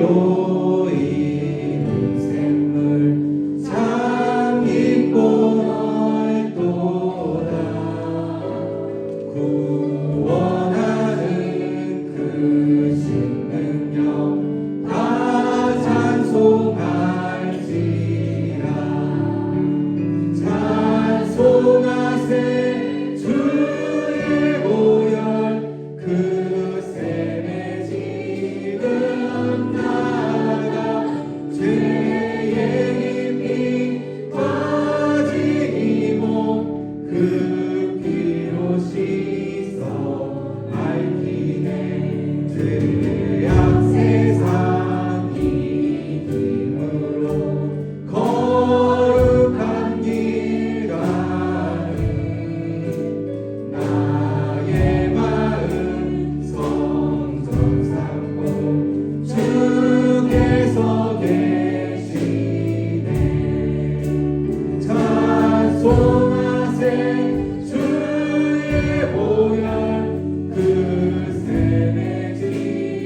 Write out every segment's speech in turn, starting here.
피로 이룬 샘물 참 깊고 넓도다. 구원하는 그 신능력 다 찬송할지라. 찬송하세 주의 보혈 그 샘에 지금 나가 죄의 힘이 빠진 이 몸 그 피로 씻어 밝히네. 죄악 세상 이김으로 거룩한 길 가는 나의 마음 성전 삼고 주께서 계시네. 찬송하세 주의 보혈 그 샘에 지금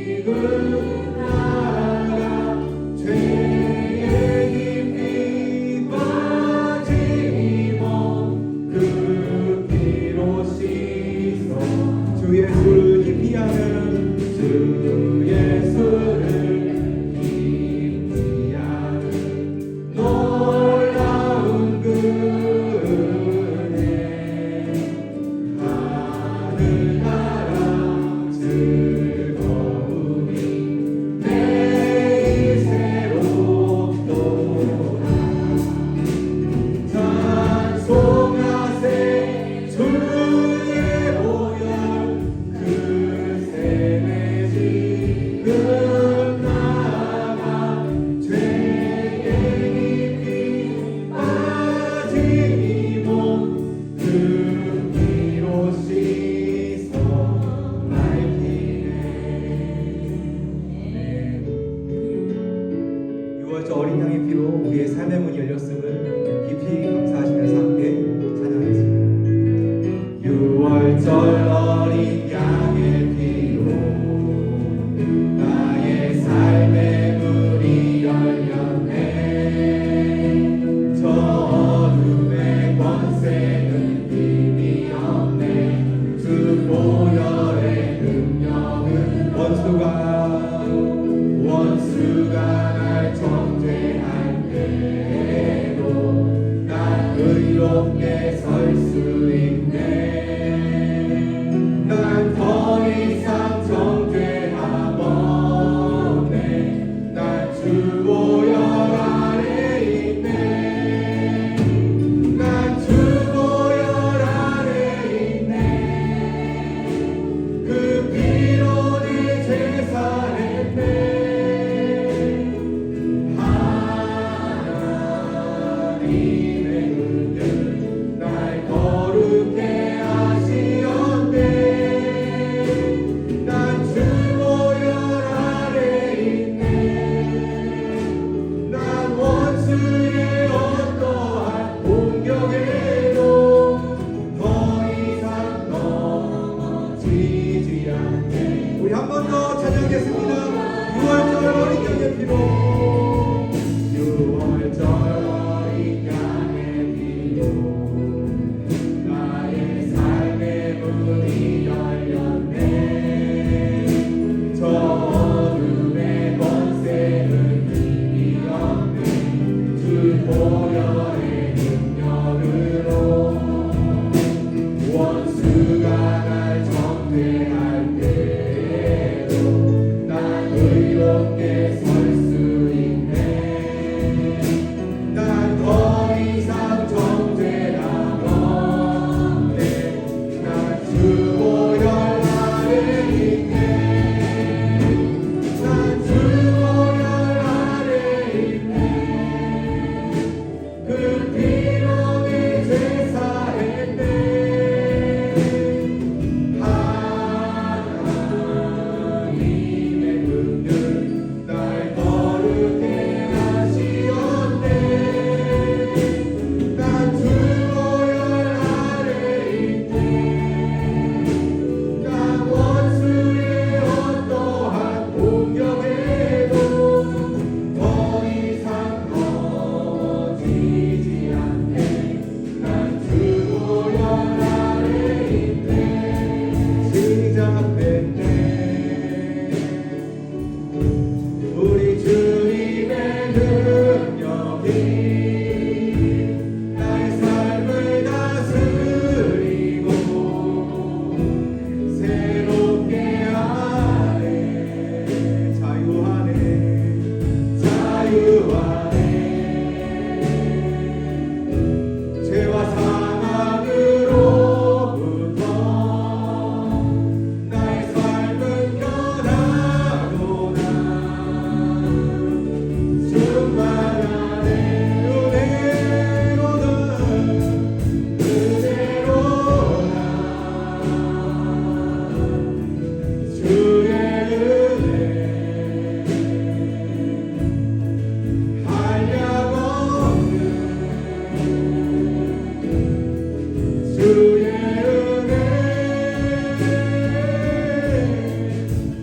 주의 은혜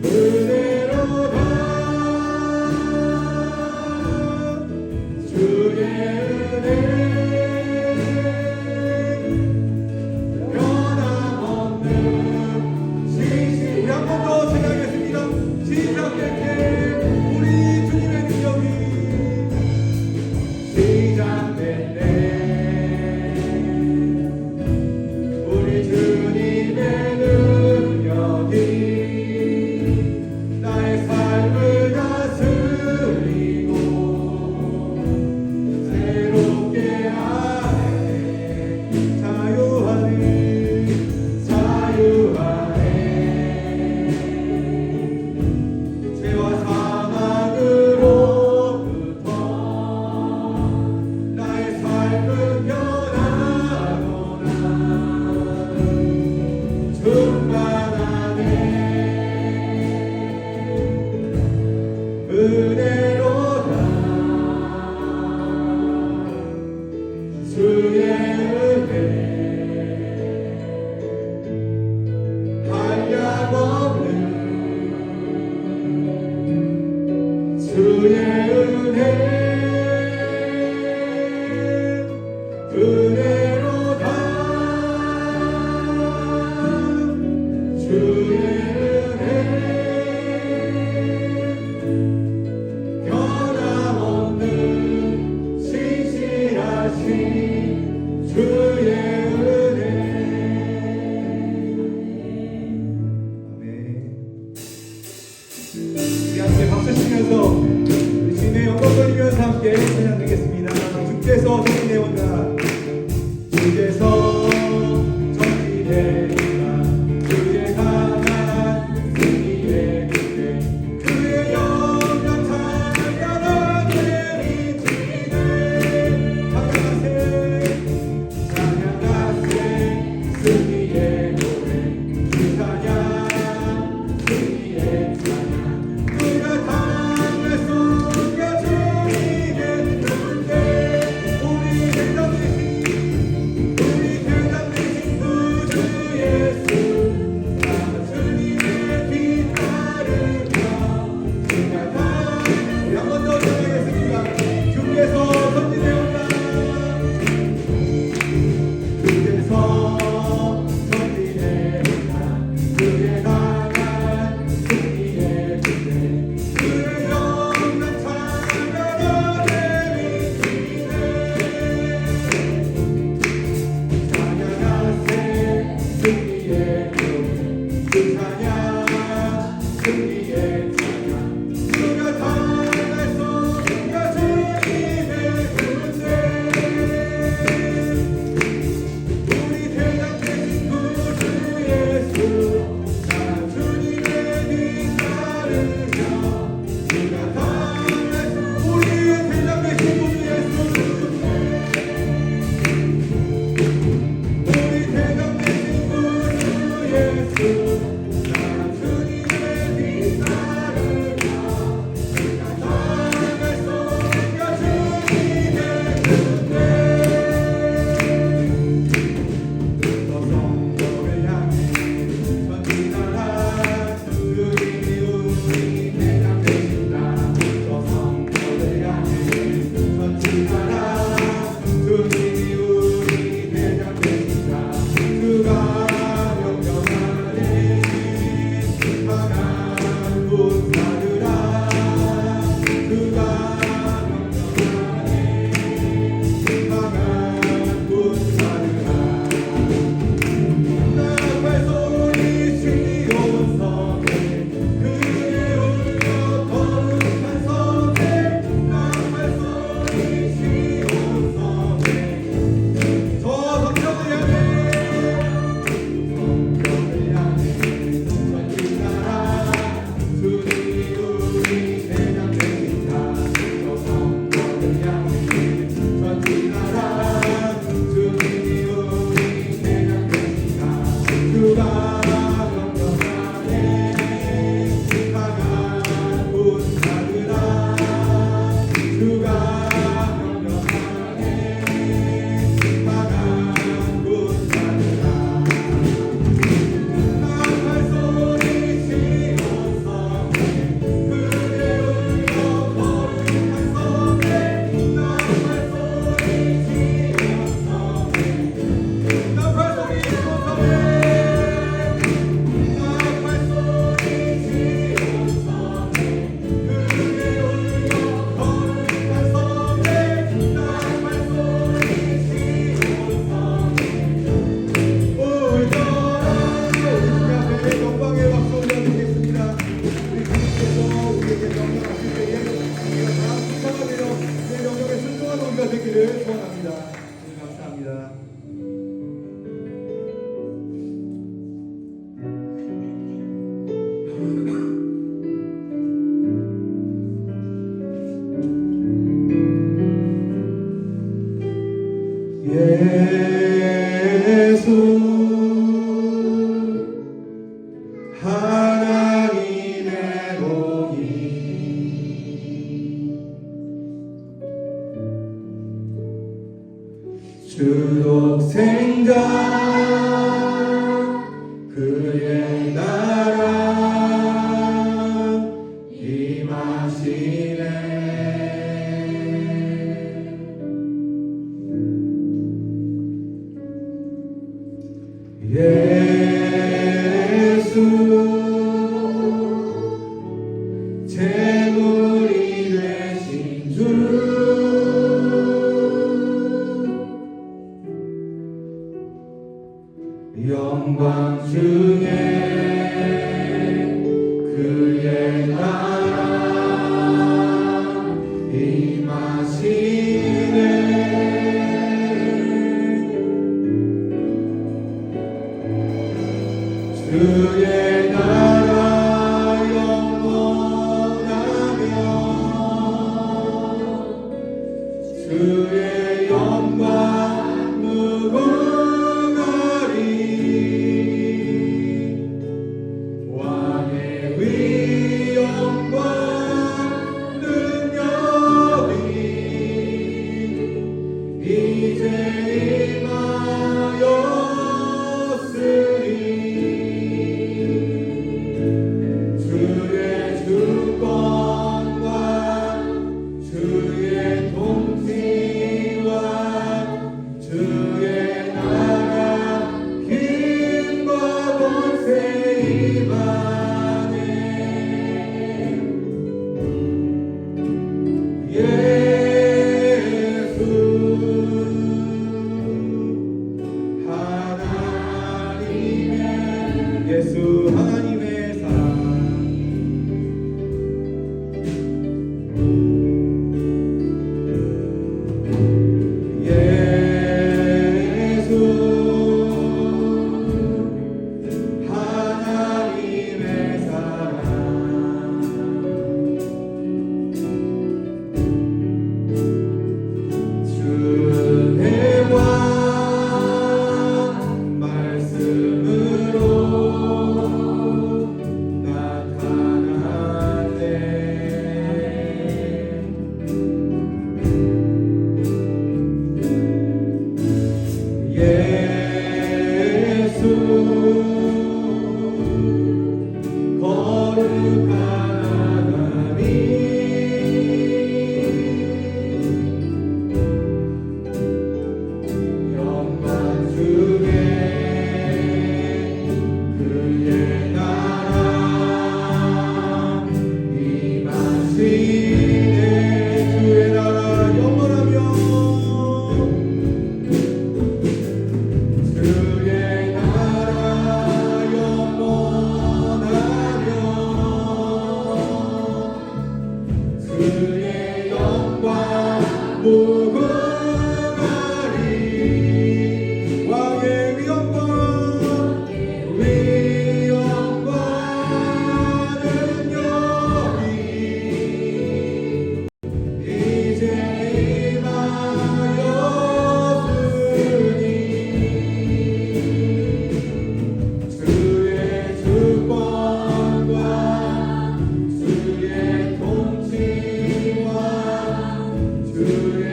은혜로다 주의 은혜 변함없는 신실 한 번 더 생각하겠습니다. 시작될 때 우리 주님의 능력이 시작될 때 우리 주님의 능력이 나의 삶을 다스리고 새롭게 하네 자유하네 자유하네 죄와 사망으로부터 나의 삶은 변하노라 충만하네 은혜로다 주의 은혜 한량없는 주의 은혜 은혜로다 주의 은혜 변함없는 신실하신 주의 은혜 아멘. 우리 함께 박수 치면서 우리 주님의 영광 돌리면서 함께 찬양 드리겠습니다. 주께서 전진해온다 주께서 전진해온다 그의 강한 승리의 그대 그의 영광 찬양하게 미치네 찬양하세 찬양하세 승리의 노래 주 찬양 승리의 찬양 그가 땅을 숨겨 주님의 눈에 우리 대장 되신 구주 예수 나 주님의 뒤따르며 그가 우리 한 번 더 전하겠습니다. 주께서 전진해온다 주께서 하나님의 공의 주독 생자 그의 나라 임하시네. 예수 제물이 되신 주 영광 중에 그의 나라 임하시네. 주의 나라 영원하며 주의 영광 무궁하리. 왕의 위 영광 능력이 이제 임하였으니 주의 주권과 주의 통치와 주의 나라 힘과 권세 임하네. 예수 하나님의 사랑 예수 하나님의 사랑 주의 왕 말씀으로 나타나네. 예수 거룩한 하나님 영광 중에 그의 나라 임하시네. 주의 나라 영원하며 주의 나라 영원하며 주의 영광 무궁하리. 왕의 위엄과 능력이 이제 임하였으니 주의 주권과 주의 통치와 주의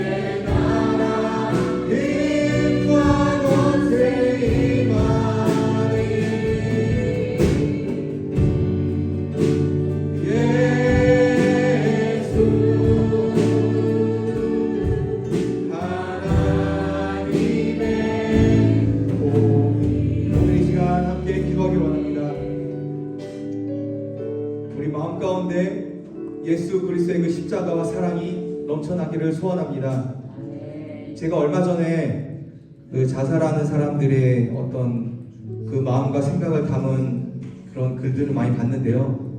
나라 힘과 권세 임하네. 예수 하나님의 공의. 오늘 이 시간 함께 기도하기 원합니다. 우리 마음 가운데 예수 그리스도의 그 십자가와 사랑이 넘쳐나기를 소원합니다. 제가 얼마 전에 그 자살하는 사람들의 어떤 그 마음과 생각을 담은 그런 글들을 많이 봤는데요.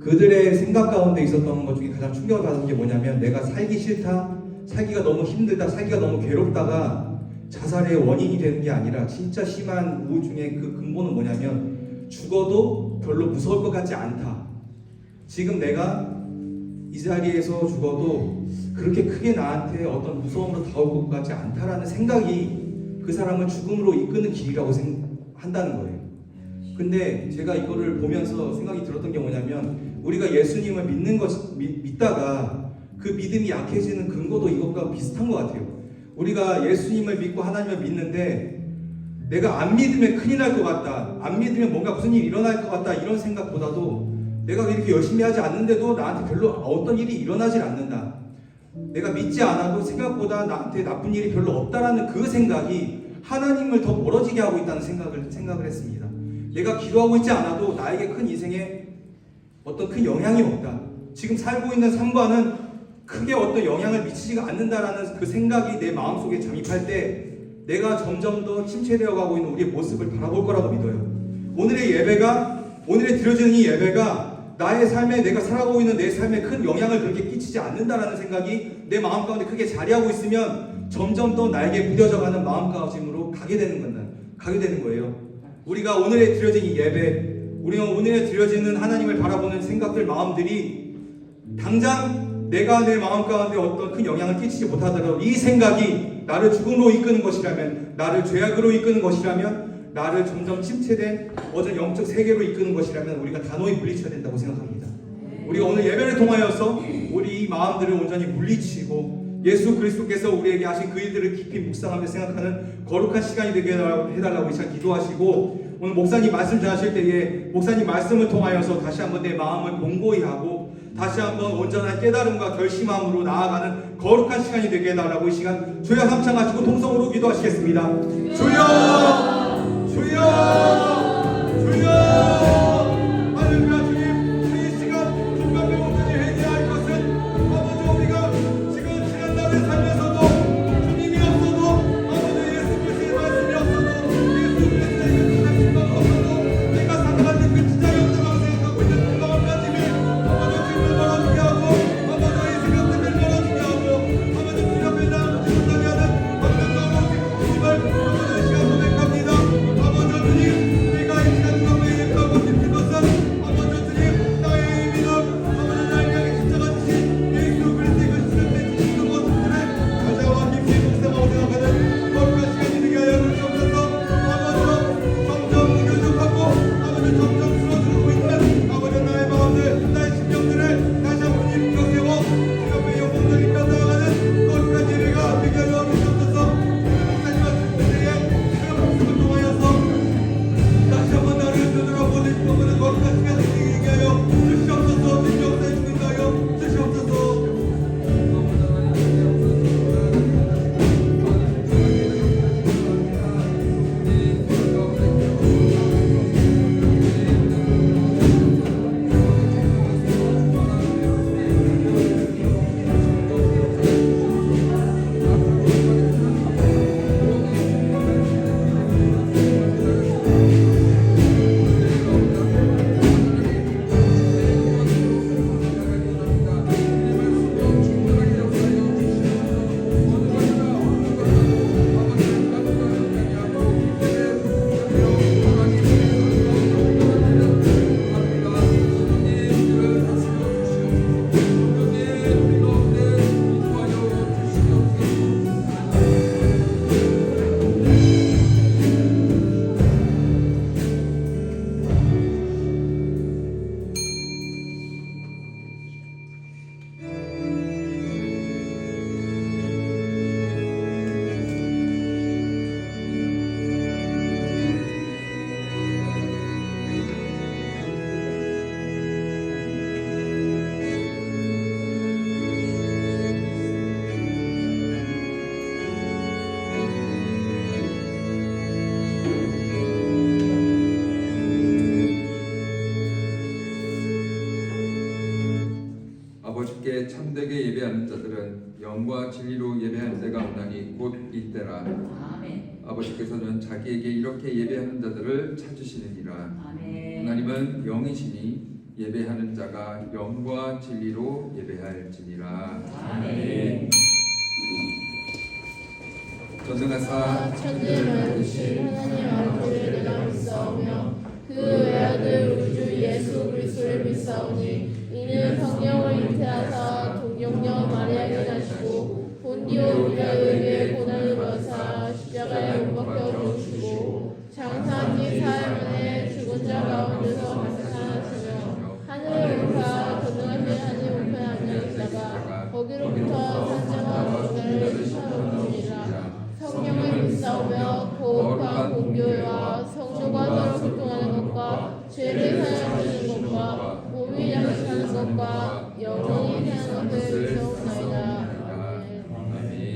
그들의 생각 가운데 있었던 것 중에 가장 충격을 받은 게 뭐냐면, 내가 살기 싫다, 살기가 너무 힘들다, 살기가 너무 괴롭다가 자살의 원인이 되는 게 아니라 진짜 심한 우울증의 그 근본은 뭐냐면, 죽어도 별로 무서울 것 같지 않다. 지금 내가 이 자리에서 죽어도 그렇게 크게 나한테 어떤 무서움으로 다가올 것 같지 않다라는 생각이 그 사람을 죽음으로 이끄는 길이라고 한다는 거예요. 근데 제가 이거를 보면서 생각이 들었던 게 뭐냐면 우리가 예수님을 믿다가 그 믿음이 약해지는 근거도 이것과 비슷한 것 같아요. 우리가 예수님을 믿고 하나님을 믿는데 내가 안 믿으면 큰일 날 것 같다, 안 믿으면 뭔가 무슨 일이 일어날 것 같다, 이런 생각보다도 내가 이렇게 열심히 하지 않는데도 나한테 별로 어떤 일이 일어나질 않는다, 내가 믿지 않아도 생각보다 나한테 나쁜 일이 별로 없다라는 그 생각이 하나님을 더 멀어지게 하고 있다는 생각을 했습니다. 내가 기도하고 있지 않아도 나에게 큰 인생에 어떤 큰 영향이 없다, 지금 살고 있는 삶과는 크게 어떤 영향을 미치지가 않는다라는 그 생각이 내 마음속에 잠입할 때 내가 점점 더 침체되어 가고 있는 우리의 모습을 바라볼 거라고 믿어요. 오늘의 드려지는 이 예배가 나의 삶에, 내가 살아가고 있는 내 삶에 큰 영향을 그렇게 끼치지 않는다라는 생각이 내 마음 가운데 크게 자리하고 있으면 점점 더 나에게 무뎌져가는 마음가짐으로 가게 되는 거예요. 우리가 오늘에 드려진 이 예배, 우리가 오늘에 드려지는 하나님을 바라보는 생각들, 마음들이 당장 내가 내 마음 가운데 어떤 큰 영향을 끼치지 못하더라도 이 생각이 나를 죽음으로 이끄는 것이라면, 나를 죄악으로 이끄는 것이라면, 나를 점점 침체된 어떤 영적 세계로 이끄는 것이라면 우리가 단호히 물리쳐야 된다고 생각합니다. 우리가 오늘 예배를 통하여서 우리 이 마음들을 온전히 물리치고 예수 그리스도께서 우리에게 하신 그 일들을 깊이 묵상하며 생각하는 거룩한 시간이 되게 해달라고 이 시간 기도하시고, 오늘 목사님 말씀 전하실 때에 목사님 말씀을 통하여서 다시 한번 내 마음을 공고히 하고 다시 한번 온전한 깨달음과 결심함으로 나아가는 거룩한 시간이 되게 해달라고 이 시간 주여 함창하시고 통성으로 기도하시겠습니다. 주여, 주여, 주여. 할렐루야. 주님, 이 시간 중간에 온전히 회개할 것은 아버지, 우리가 지금 지난날에 살면서도 주님이 없어도, 아버지 예수 그리스도의 말씀이 없어도, 예수 그리스도의 그 말씀이 없어도 내가 살아가는 그 지장이 없다고 생각하고 있는 그 마음가짐이 아버지 주님을 멀어지게 하고, 아버지 이 생각들을 멀어지게 하고, 아버지 주님 앞에 나아가지 못하게 하는 박명가로 주님을 아버지 이 시간 고백합니다. 아버지 주님, 내가 이 시간 주님의 예배하고 싶은 것은 아버지 주님, 나의 믿음, 아버지 나를 향해 십자가 지신 예수 그리스도의 그 시간대 주시는 모습들을 가져와 깊이 묵상하고 생각하는 거룩한 시간이 되게 하여 주시옵소서. 아버지 점점 무교족하고 아버지 점점 줄어들고 있는 아버지 나의 마음들, 나의 심령들을 다시 한번 일으켜 세워 주 앞에 영광을 입혀 나아가는 거룩한 예배가 되게 하여 주시옵소서. 목사님 말씀 때에 그 말씀을 통하여서 다시 한번 나를 되돌아보는 거룩한 시간이 되게 하여 주시옵소서. 주님 역사해 주시게 하여 주시옵소서. 아버지께 참되게 예배하는 자들은 영과 진리로 예배하는 때가 오나니 곧 이때라. 아멘. 아버지께서는 자기에게 이렇게 예배하는 자들을 찾으시느니라. 아멘. 하나님은 영이시니 예배하는 자가 영과 진리로 예배할지니라. 아멘. 전능하사 천지를 만드신 하나님 아버지를 내가 믿사오며 그 외아들 우리 주 예수 그리스도를 믿사오니 이는 성령을 잉태하사 동정녀 마리아에게 나시고 본디오 빌라도에게 고난을 받으사 십자가에 못 죄를 사용하는 것과 몸이 양식하는 것과 영원히 사는 것을 배웠나이다. 아멘.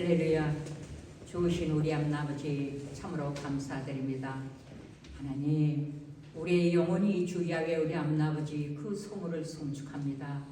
할렐루야. 좋으신 우리 아버지 참으로 감사드립니다. 하나님, 우리의 영혼이 주 야외 우리 아버지 그 소물을 송축합니다.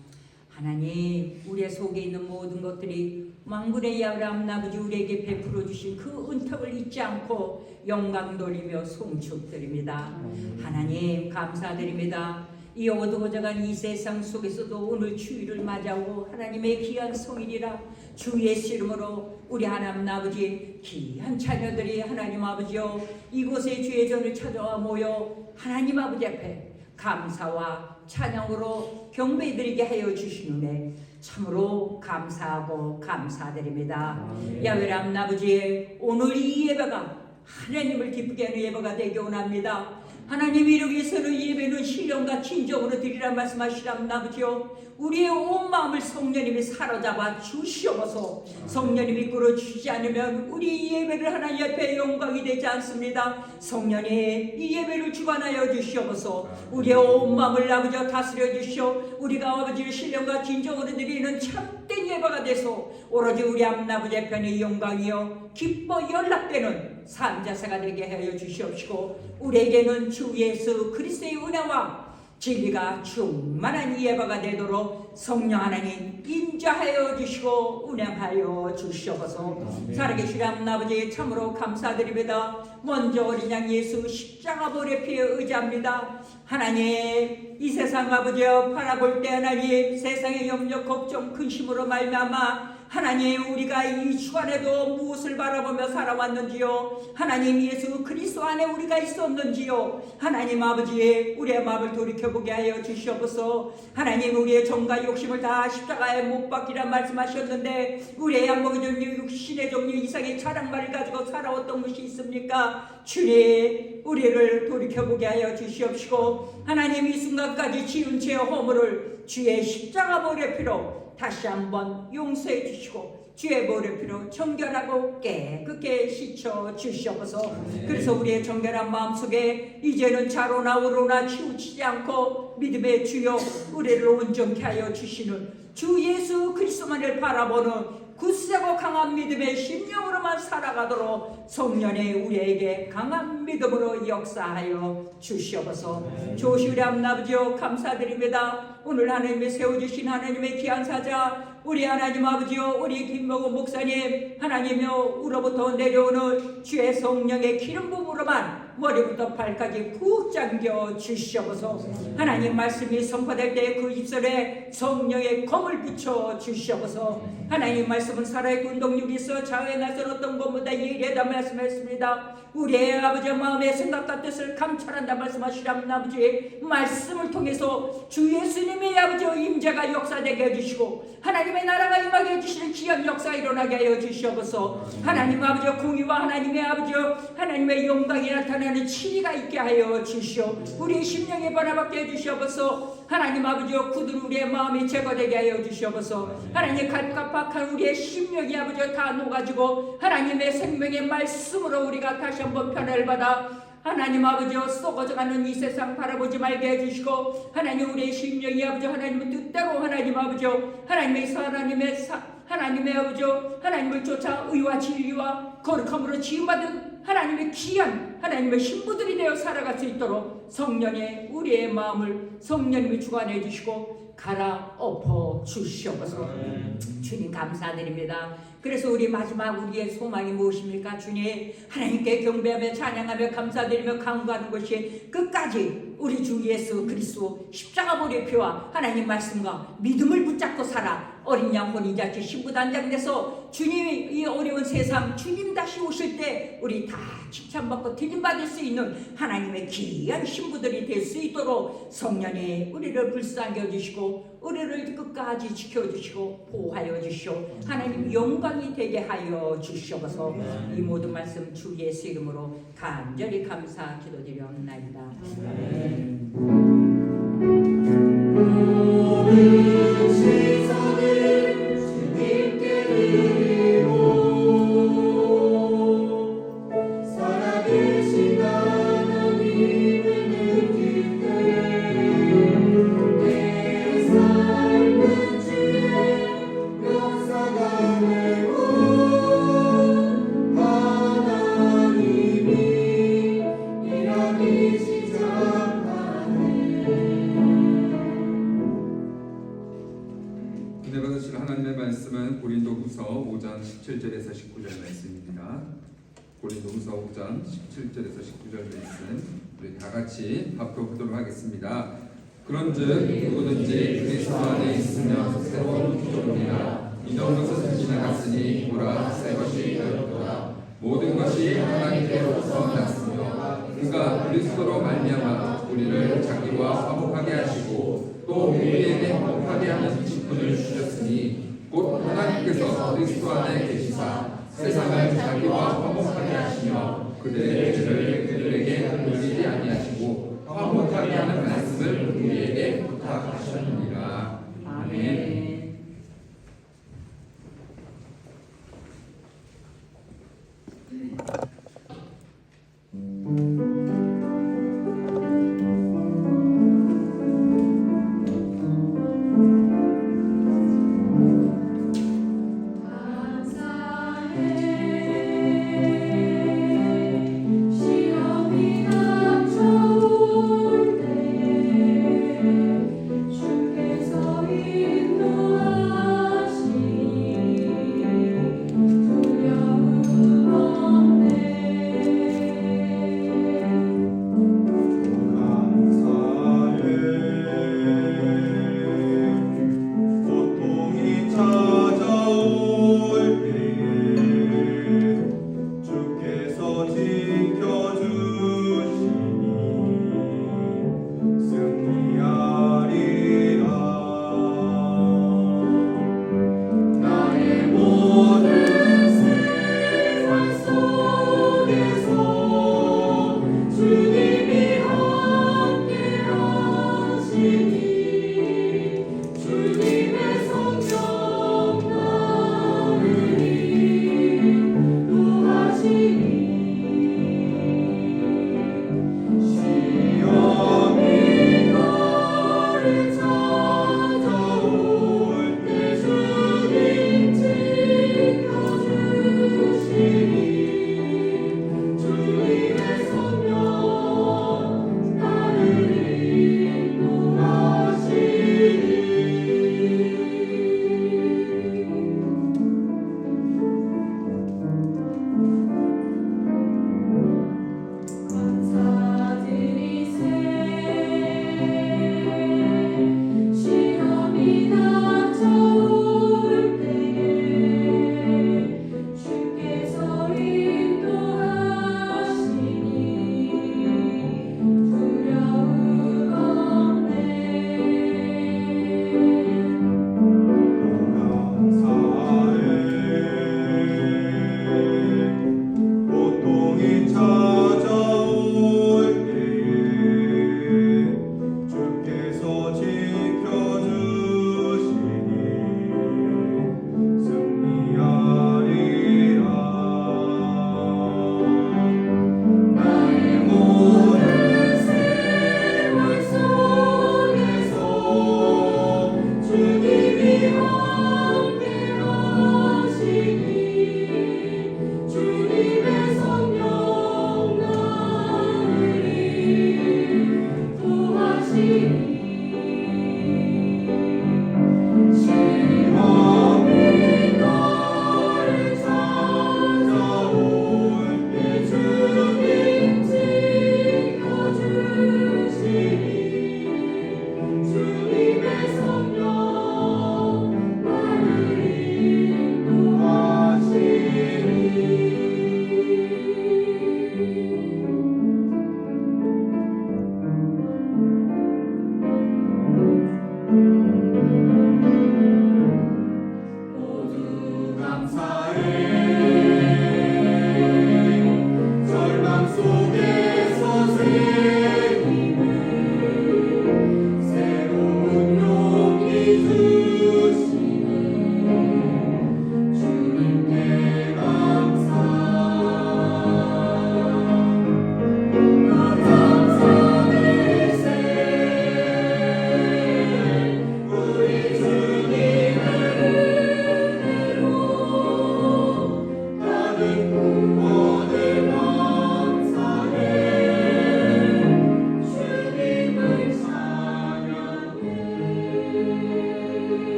하나님, 우리의 속에 있는 모든 것들이 만군의 아브라함 아버지 우리에게 베풀어 주신 그 은택을 잊지 않고 영광 돌리며 송축드립니다. 하나님 감사드립니다. 이 어두워져간 이 세상 속에서도 오늘 주일을 맞이하고 하나님의 귀한 성일이라 주 예수 이름으로 우리 하나님 아버지 귀한 자녀들이 하나님 아버지여 이곳에 주의 전을 찾아와 모여 하나님 아버지 앞에 감사와 찬양으로 경배드리게 하여 주시는데 참으로 감사하고 감사드립니다. 야훼 아버지, 오늘 이 예배가 하나님을 기쁘게 하는 예배가 되기 원합니다. 하나님 이르기서는 이 예배는 신령과 진정으로 드리라 말씀하시랍니다. 아버지요, 우리의 온 마음을 성령님이 사로잡아 주시옵소서. 성령님이 끌어주시지 않으면 우리 이 예배를 하나님 앞에 영광이 되지 않습니다. 성령님 이 예배를 주관하여 주시옵소서. 우리의 온 마음을 아버지와 다스려 주시오. 우리가 아버지의 신령과 진정으로 드리는 참된 예배가 되소 오로지 우리 아버지 편의 영광이요 기뻐 연락되는 삶자세가 되게 하여 주시옵시고 우리에게는 주 예수 그리스도의 은혜와 진리가 충만한 예배가 되도록 성령 하나님 인자하여 주시고 운행하여 주시옵소서. 살아계신 아버지 참으로 감사드립니다. 먼저 어린 양 예수 십자가 보혈의 피에 의지합니다. 하나님 이 세상 아버지여 바라볼 때 하나님 세상의 염려 걱정 근심으로 말미암아 하나님 우리가 이 주안에도 무엇을 바라보며 살아왔는지요. 하나님 예수 그리스도 안에 우리가 있었는지요. 하나님 아버지 우리의 마음을 돌이켜보게 하여 주시옵소서. 하나님 우리의 정과 욕심을 다 십자가에 못 박히라 말씀하셨는데 우리의 양목의 육신의 종류 이상의 자랑말을 가지고 살아왔던 것이 있습니까? 주님 우리를 돌이켜보게 하여 주시옵시고 하나님 이 순간까지 지은 죄의 허물을 주의 십자가 보혈의 피로 다시 한번 용서해 주시고 주의 보혈의 피로 정결하고 깨끗게 씻어 주시옵소서. 그래서 우리의 정결한 마음속에 이제는 자로나 우로나 치우치지 않고 믿음의 주여 우리를 온전케 하여 주시는 주 예수 그리스도만을 바라보는 굳세고 강한 믿음의 심령으로만 살아가도록 성령의 우리에게 강한 믿음으로 역사하여 주시옵소서. 좋으신 우리 아버지여 감사드립니다. 오늘 하나님이 세워주신 하나님의 귀한 사자 우리 하나님 아버지여 우리 김목우 목사님 하나님여 우로부터 내려오는 주의 성령의 기름 부음으로만 머리부터 발까지 푹 잠겨 주시옵소서. 하나님 말씀이 선포될 때 그 입술에 성령의 검을 붙여 주시옵소서. 하나님 말씀은 살아있고 운동력이 있어 좌우에 나선 어떤 것보다 예리하다 말씀했습니다. 우리의 아버지 마음의 생각과 뜻을 감찰한다 말씀하시라면 아버지 말씀을 통해서 주 예수님의 아버지 임재가 역사되게 해주시고 하나님의 나라가 임하게 해주시는 귀한 역사가 일어나게 하여 주시옵소서. 하나님 아버지 공의와 하나님의 아버지 하나님의 영광이 나타나는 치리가 있게 하여 주시오. 우리의 심령에 변화받게 해주시옵소서. 하나님 아버지 굳은 우리의 마음이 제거되게 하여 주시옵소서. 하나님 갑갑한 우리의 심령이 아버지 다 녹아지고 하나님의 생명의 말씀으로 우리가 다시 한번 변화를 받아 하나님 아버지여 썩어져가는 이 세상 바라보지 말게 해주시고 하나님 우리의 심령이 아버지 하나님의 뜻대로 하나님 아버지여 하나님의 아버지여 하나님을 쫓아 의와 진리와 거룩함으로 지음받은 하나님의 귀한 하나님의 신부들이 되어 살아갈 수 있도록 성령의 우리의 마음을 성령님이 주관해 주시고 갈아엎어 주시옵소서. 주님 감사드립니다. 그래서 우리 마지막 우리의 소망이 무엇입니까? 주님 하나님께 경배하며 찬양하며 감사드리며 간구하는 것이 끝까지 우리 주 예수 그리스도 십자가 보혈의 피와 하나님 말씀과 믿음을 붙잡고 살아 어린 양 혼인잔치 신부단장돼서 주님이 이 어려운 세상 주님 다시 오실 때 우리 다 칭찬받고 드림받을 수 있는 하나님의 귀한 신부들이 될 수 있도록 성령이 우리를 불쌍히 여주시고 우리를 끝까지 지켜주시고 보호하여 주시오. 하나님 영광이 되게 하여 주시옵소서. 이 모든 말씀 주 예수 이름으로 간절히 감사 기도드리옵나이다. 모든 시선을 주님께 드리고 살아계신 하나님을 느낄 때 내 삶은 주의 역사가 되고 하나님이 일하기 시작하네. 나누실 하나님의 말씀은 고린도후서 5장 17절에서 19절 말씀입니다. 고린도후서 5장 17절에서 19절 말씀 우리 다 같이 합독하도록 하겠습니다. 그런즉 누구든지 그리스도 안에 있으면 새로운 피조물이라 이전 것은 지나갔으니 보라 새 것이 되었도다. 모든 것이 하나님께로부터 났으며 그가 그리스도로 말미암아 우리를 자기와 화목하게 하시고 또 우리에게 화목하게 하는 직분을 주셨으니 곧 하나님께서 그리스도 안에 계시사 세상을 자기와 화목하게 하시며 그들의 죄를 그들에게 돌리지 아니하시고 화목하게 하는 말씀을 우리에게 부탁하셨느니라. 아멘. 주께서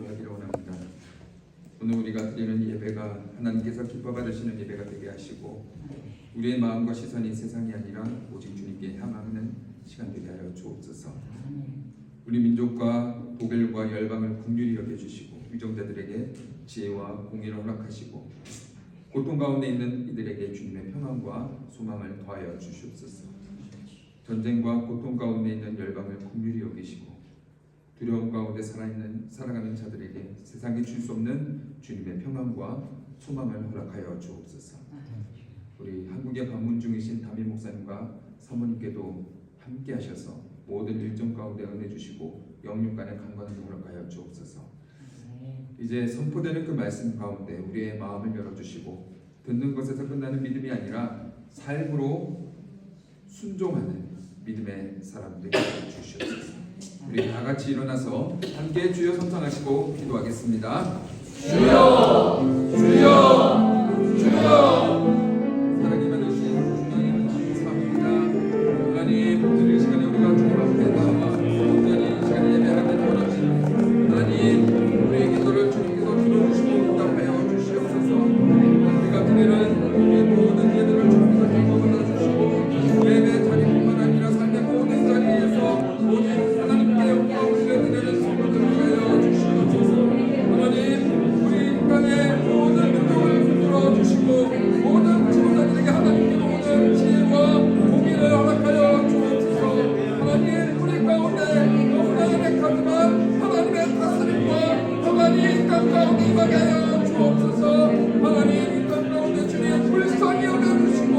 기도하기를 원합니다. 오늘 우리가 드리는 예배가 하나님께서 기뻐 받으시는 예배가 되게 하시고 우리의 마음과 시선이 세상이 아니라 오직 주님께 향하는 시간 되게 하여 주옵소서. 우리 민족과 도별과 열방을 긍휼히 여겨주시고 위정자들에게 지혜와 공의를 허락하시고 고통 가운데 있는 이들에게 주님의 평안과 소망을 더하여 주시옵소서. 전쟁과 고통 가운데 있는 열방을 긍휼히 여기시고 두려움 가운데 살아가는 자들에게 세상에 줄 수 없는 주님의 평안과 소망을 허락하여 주옵소서. 우리 한국의 방문 중이신 담임 목사님과 사모님께도 함께 하셔서 모든 일정 가운데 은혜 주시고 영육간의 강건을 허락하여 주옵소서. 이제 선포되는 그 말씀 가운데 우리의 마음을 열어주시고 듣는 것에서 끝나는 믿음이 아니라 삶으로 순종하는 믿음의 사람 되게 주시옵소서. 우리 다 같이 일어나서 함께 주여 선창하시고 기도하겠습니다. 주여, 주여, 주여. 사랑이 많으신 주님 감사합니다. 하나님 오늘 이 시간에 우리가 주님 앞에 나와 온전히 이 시간에 예배하는 원하신 하나님 우리의 기도를 주님께서 들어주시고 응답하여 주시옵소서. 우리가 드리는 우리의 모든 예배를 주님께서 경험하여 주시고 예배 자리뿐만 아니라 삶의 모든 자리에서 모든 하나님께 영광을 드리는 성도들을 하여 주시옵소서. 하나님 우리 땅의 모든 민족을 흔들어 주시고 모든 지도자들에게 하나님께 모든 지혜와 공의를 허락하여 주옵소서. 하나님 우리 가운데 너무나 연약하지만 하나님의 다스림과 평안이 땅 가운데 임하게 하여 주옵소서. 하나님 이 땅 가운데 주님 불쌍히 여겨주시고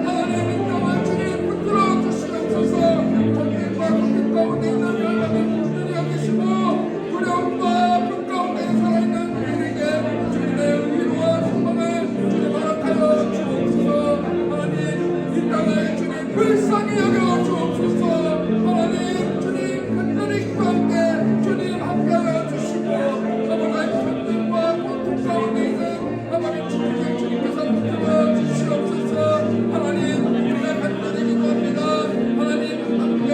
하나님 이 땅을 주님 붙들어 주시옵소서. 전쟁과 고통 가운데 있는 열방을 주님 여기시고 두려움과 불 가운데 살아있는 우리에게 주님의 위로와 소망을 주님 허락하여 주옵소서. 하나님 이 땅을 주님 불쌍히 여겨 주옵소서. 하나님 주님 간절히 기도할 때 주님 함께하여 주시고 아버지 전쟁과 고통 가운데 있는 아버지 주님을 주님께서 붙들어 주시옵소서. 하나님 우리가 간절히 기도합니다. 하나님 함께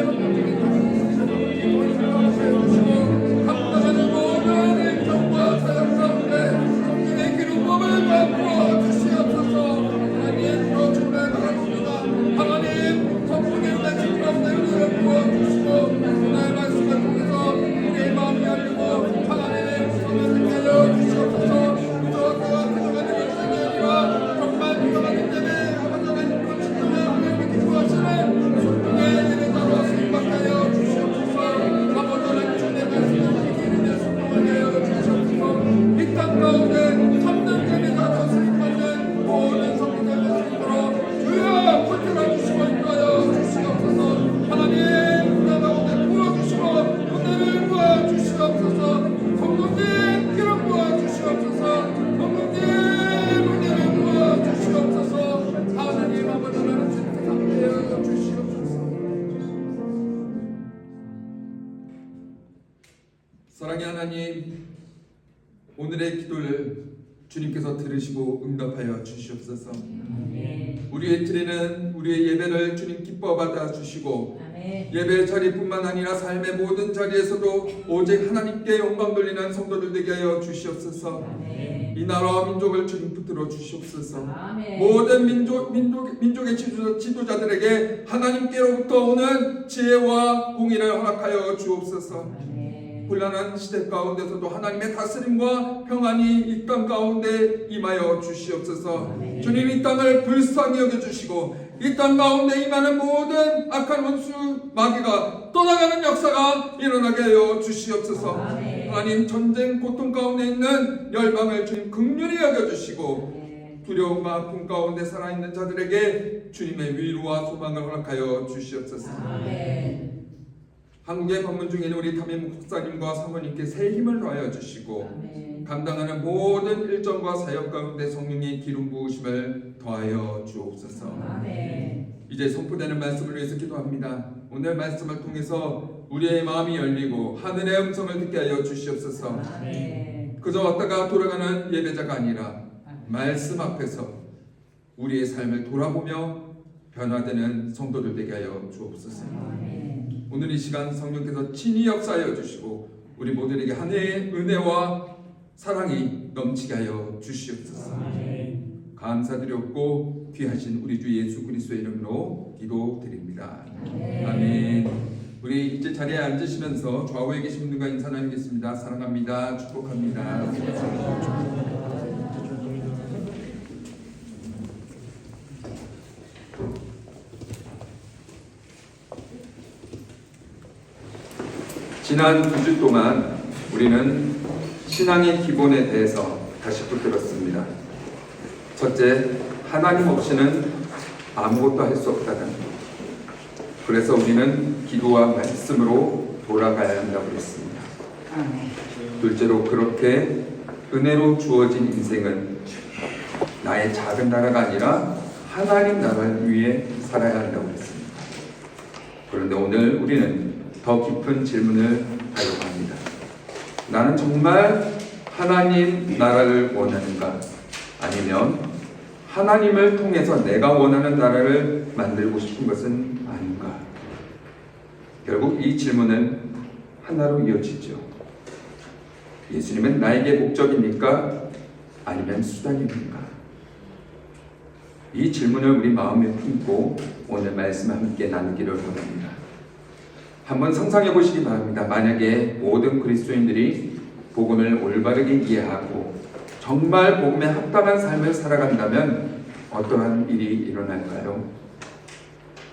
감당하는 모든 일정과 사역 가운데 성령의 기름부음을 받고 주시옵소서. 하나님 또 주님의 바라봅니다. 하나님 성령의 말씀 가운데 우리를 부어주시고 오늘 말씀을 통해서 우리의 마음이 열리고 하나님의 소망을 깨려 주시옵소서. 그저 그와 그동안의 일생이 아니라 정말 그동안의 때문에 아버지 하나님과 진정한 하나님께 기도하시는 순종의 예배자로 쓰임받게 하여 주시옵소서. 아버지 하나님 주님의 말씀을 지키는 순종하게 하여 주시옵소서. 이 땅 가운데 참된 예배자로 쓰임받는 모든 성도들의 스스로 주여 붙들어 주시고 인도하여 주시옵소서. 하나님 우리 가운데 부어주시고 은혜를 부어주시옵소서. 성도님 기름 부어주시옵소서. 성도님 은혜를 부어주시옵소서. 하나님 아버지 하나님 주님께서 함께하여 주시옵소서. 사랑의 하나님 오늘의 기도를 주님께서 들으시고 응답하여 주시옵소서. 우리의 드리는 우리의 예배를 주님 기뻐 받아 주시고 예배 자리뿐만 아니라 삶의 모든 자리에서도 오직 하나님께 영광 돌리는 성도들 되게 하여 주시옵소서. 이 나라와 민족을 주님 붙들어 주시옵소서. 모든 민족의 지도자들에게 하나님께로부터 오는 지혜와 공의를 허락하여 주옵소서. 혼란한 시대 가운데서도 하나님의 다스림과 평안이 이 땅 가운데 임하여 주시옵소서. 주님 이 땅을 불쌍히 여겨주시고 이 땅 가운데 임하는 모든 악한 원수 마귀가 떠나가는 역사가 일어나게 하여 주시옵소서. 하나님 전쟁 고통 가운데 있는 열방을 주님 긍휼히 여겨주시고 두려움과 아픔 가운데 살아있는 자들에게 주님의 위로와 소망을 허락하여 주시옵소서. 한국에 방문 중인 우리 담임 목사님과 사모님께 새 힘을 더하여 주시고 감당하는 모든 일정과 사역 가운데 성령의 기름 부으심을 더하여 주옵소서. 이제 선포되는 말씀을 위해서 기도합니다. 오늘 말씀을 통해서 우리의 마음이 열리고 하늘의 음성을 듣게 하여 주시옵소서. 그저 왔다가 돌아가는 예배자가 아니라 말씀 앞에서 우리의 삶을 돌아보며 변화되는 성도들 되게 하여 주옵소서. 오늘 이 시간 성령께서 친히 역사하여 주시고 우리 모두에게 한 해의 은혜와 사랑이 넘치게 하여 주시옵소서. 감사드렸고 귀하신 우리 주 예수 그리스도의 이름으로 기도드립니다. 아멘. 우리 이제 자리에 앉으시면서 좌우에 계신 분들과 인사 나누겠습니다. 사랑합니다. 축복합니다. 지난 2주 동안 우리는 신앙의 기본에 대해서 다시 붙들었습니다. 첫째, 하나님 없이는 아무것도 할 수 없다는 것. 그래서 우리는 기도와 말씀으로 돌아가야 한다고 했습니다. 둘째로, 그렇게 은혜로 주어진 인생은 나의 작은 나라가 아니라 하나님 나라를 위해 살아야 한다고 했습니다. 그런데 오늘 우리는 더 깊은 질문을 하려고 합니다. 나는 정말 하나님 나라를 원하는가? 아니면 하나님을 통해서 내가 원하는 나라를 만들고 싶은 것은 아닌가? 결국 이 질문은 하나로 이어지죠. 예수님은 나에게 목적입니까? 아니면 수단입니까? 이 질문을 우리 마음에 품고 오늘 말씀 함께 나누기를 원합니다. 한번 상상해 보시기 바랍니다. 만약에 모든 그리스도인들이 복음을 올바르게 이해하고 정말 복음에 합당한 삶을 살아간다면 어떠한 일이 일어날까요?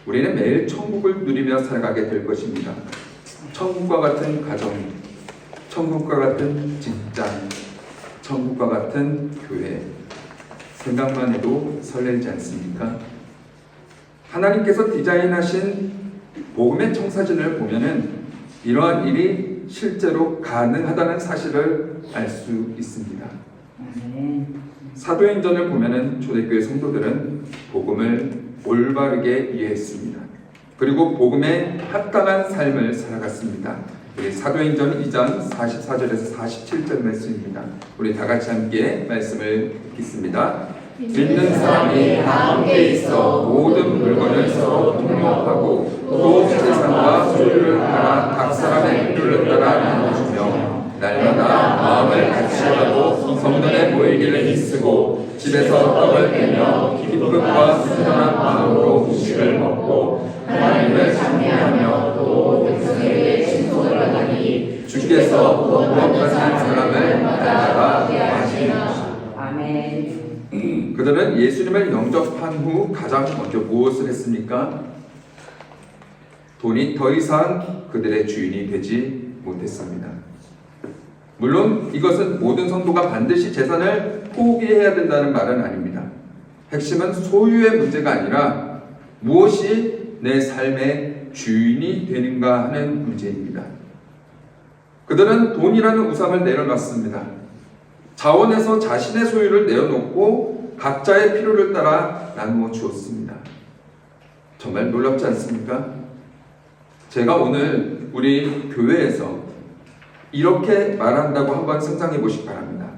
우리는 매일 천국을 누리며 살아가게 될 것입니다. 천국과 같은 가정, 천국과 같은 직장, 천국과 같은 교회. 생각만 해도 설레지 않습니까? 하나님께서 디자인하신 복음의 청사진을 보면은 이러한 일이 실제로 가능하다는 사실을 알 수 있습니다. 사도행전을 보면은 초대교회 성도들은 복음을 올바르게 이해했습니다. 그리고 복음에 합당한 삶을 살아갔습니다. 우리 사도행전 2장 44절에서 47절 말씀입니다. 우리 다 같이 함께 말씀을 읽겠습니다. 믿는 사람이 다 함께 있어 모든 물건을 서로 공유하고 또 재산과 소유를 따라 각 사람의 필요를 따라 나눠주며 날마다 마음을 같이 하고 성전에 모이기를 힘쓰고 집에서 떡을 떼며 기쁨과 순전한 마음으로 음식을 먹고 하나님을 찬미하며 또 백성에게 칭송을 하니 주께서 구원받은 사람을 마다마다 하시니라. 아멘. 그들은 예수님을 영접한 후 가장 먼저 무엇을 했습니까? 돈이 더 이상 그들의 주인이 되지 못했습니다. 물론 이것은 모든 성도가 반드시 재산을 포기해야 된다는 말은 아닙니다. 핵심은 소유의 문제가 아니라 무엇이 내 삶의 주인이 되는가 하는 문제입니다. 그들은 돈이라는 우상을 내려놨습니다. 자원에서 자신의 소유를 내어놓고 각자의 필요를 따라 나누어 주었습니다. 정말 놀랍지 않습니까? 제가 오늘 우리 교회에서 이렇게 말한다고 한번 상상해 보시기 바랍니다.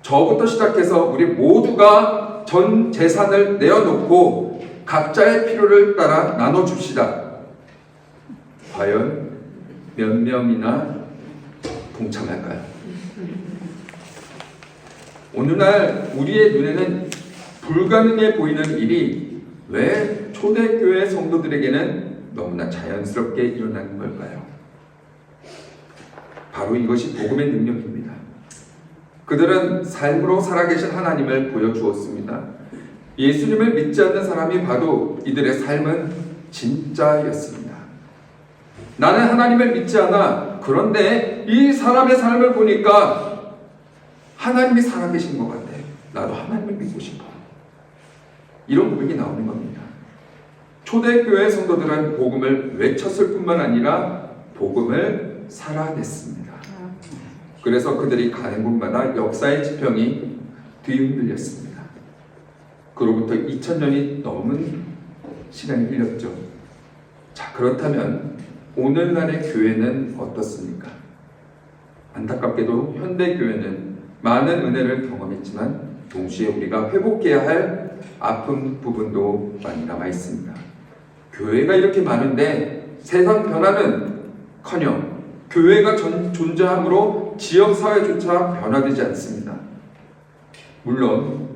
저부터 시작해서 우리 모두가 전 재산을 내어놓고 각자의 필요를 따라 나눠줍시다. 과연 몇 명이나 동참할까요? 오늘날 우리의 눈에는 불가능해 보이는 일이 왜 초대교회 성도들에게는 너무나 자연스럽게 일어나는 걸까요? 바로 이것이 복음의 능력입니다. 그들은 삶으로 살아계신 하나님을 보여주었습니다. 예수님을 믿지 않는 사람이 봐도 이들의 삶은 진짜였습니다. 나는 하나님을 믿지 않아. 그런데 이 사람의 삶을 보니까 하나님이 살아계신 것 같아. 나도 하나님을 믿고 싶어. 이런 고백이 나오는 겁니다. 초대교회 성도들은 복음을 외쳤을 뿐만 아니라 복음을 살아냈습니다. 그래서 그들이 가는 곳마다 역사의 지평이 뒤흔들렸습니다. 그로부터 2000년이 넘은 시간이 흘렀죠. 자, 그렇다면 오늘날의 교회는 어떻습니까? 안타깝게도 현대 교회는 많은 은혜를 경험했지만 동시에 우리가 회복해야 할 아픈 부분도 많이 남아 있습니다. 교회가 이렇게 많은데 세상 변화는 커녕 교회가 존재함으로 지역사회조차 변화되지 않습니다. 물론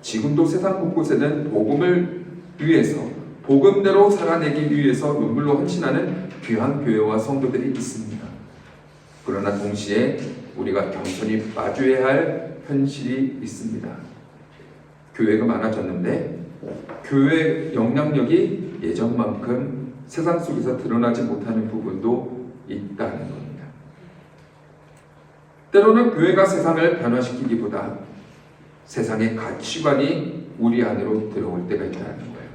지금도 세상 곳곳에는 복음을 위해서 복음대로 살아내기 위해서 눈물로 헌신하는 귀한 교회와 성도들이 있습니다. 그러나 동시에 우리가 겸손히 마주해야 할 현실이 있습니다. 교회가 많아졌는데 교회 영향력이 예전만큼 세상 속에서 드러나지 못하는 부분도 있다는 겁니다. 때로는 교회가 세상을 변화시키기보다 세상의 가치관이 우리 안으로 들어올 때가 있다는 거예요.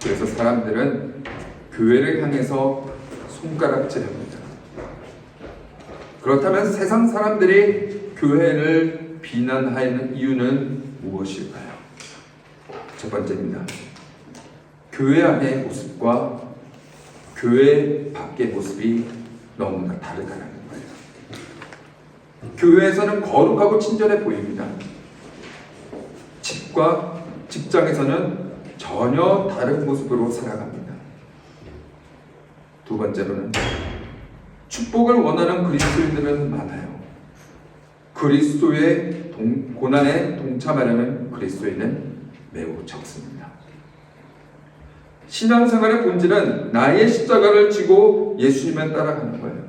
그래서 사람들은 교회를 향해서 손가락질합니다. 그렇다면 세상 사람들이 교회를 비난하는 이유는 무엇일까요? 첫 번째입니다. 교회 안의 모습과 교회 밖의 모습이 너무나 다르다는 거예요. 교회에서는 거룩하고 친절해 보입니다. 집과 직장에서는 전혀 다른 모습으로 살아갑니다. 두 번째로는 축복을 원하는 그리스도인들은 많아요. 그리스도의 고난에 동참하려는 그리스도인은 매우 적습니다. 신앙생활의 본질은 나의 십자가를 지고 예수님을 따라가는 거예요.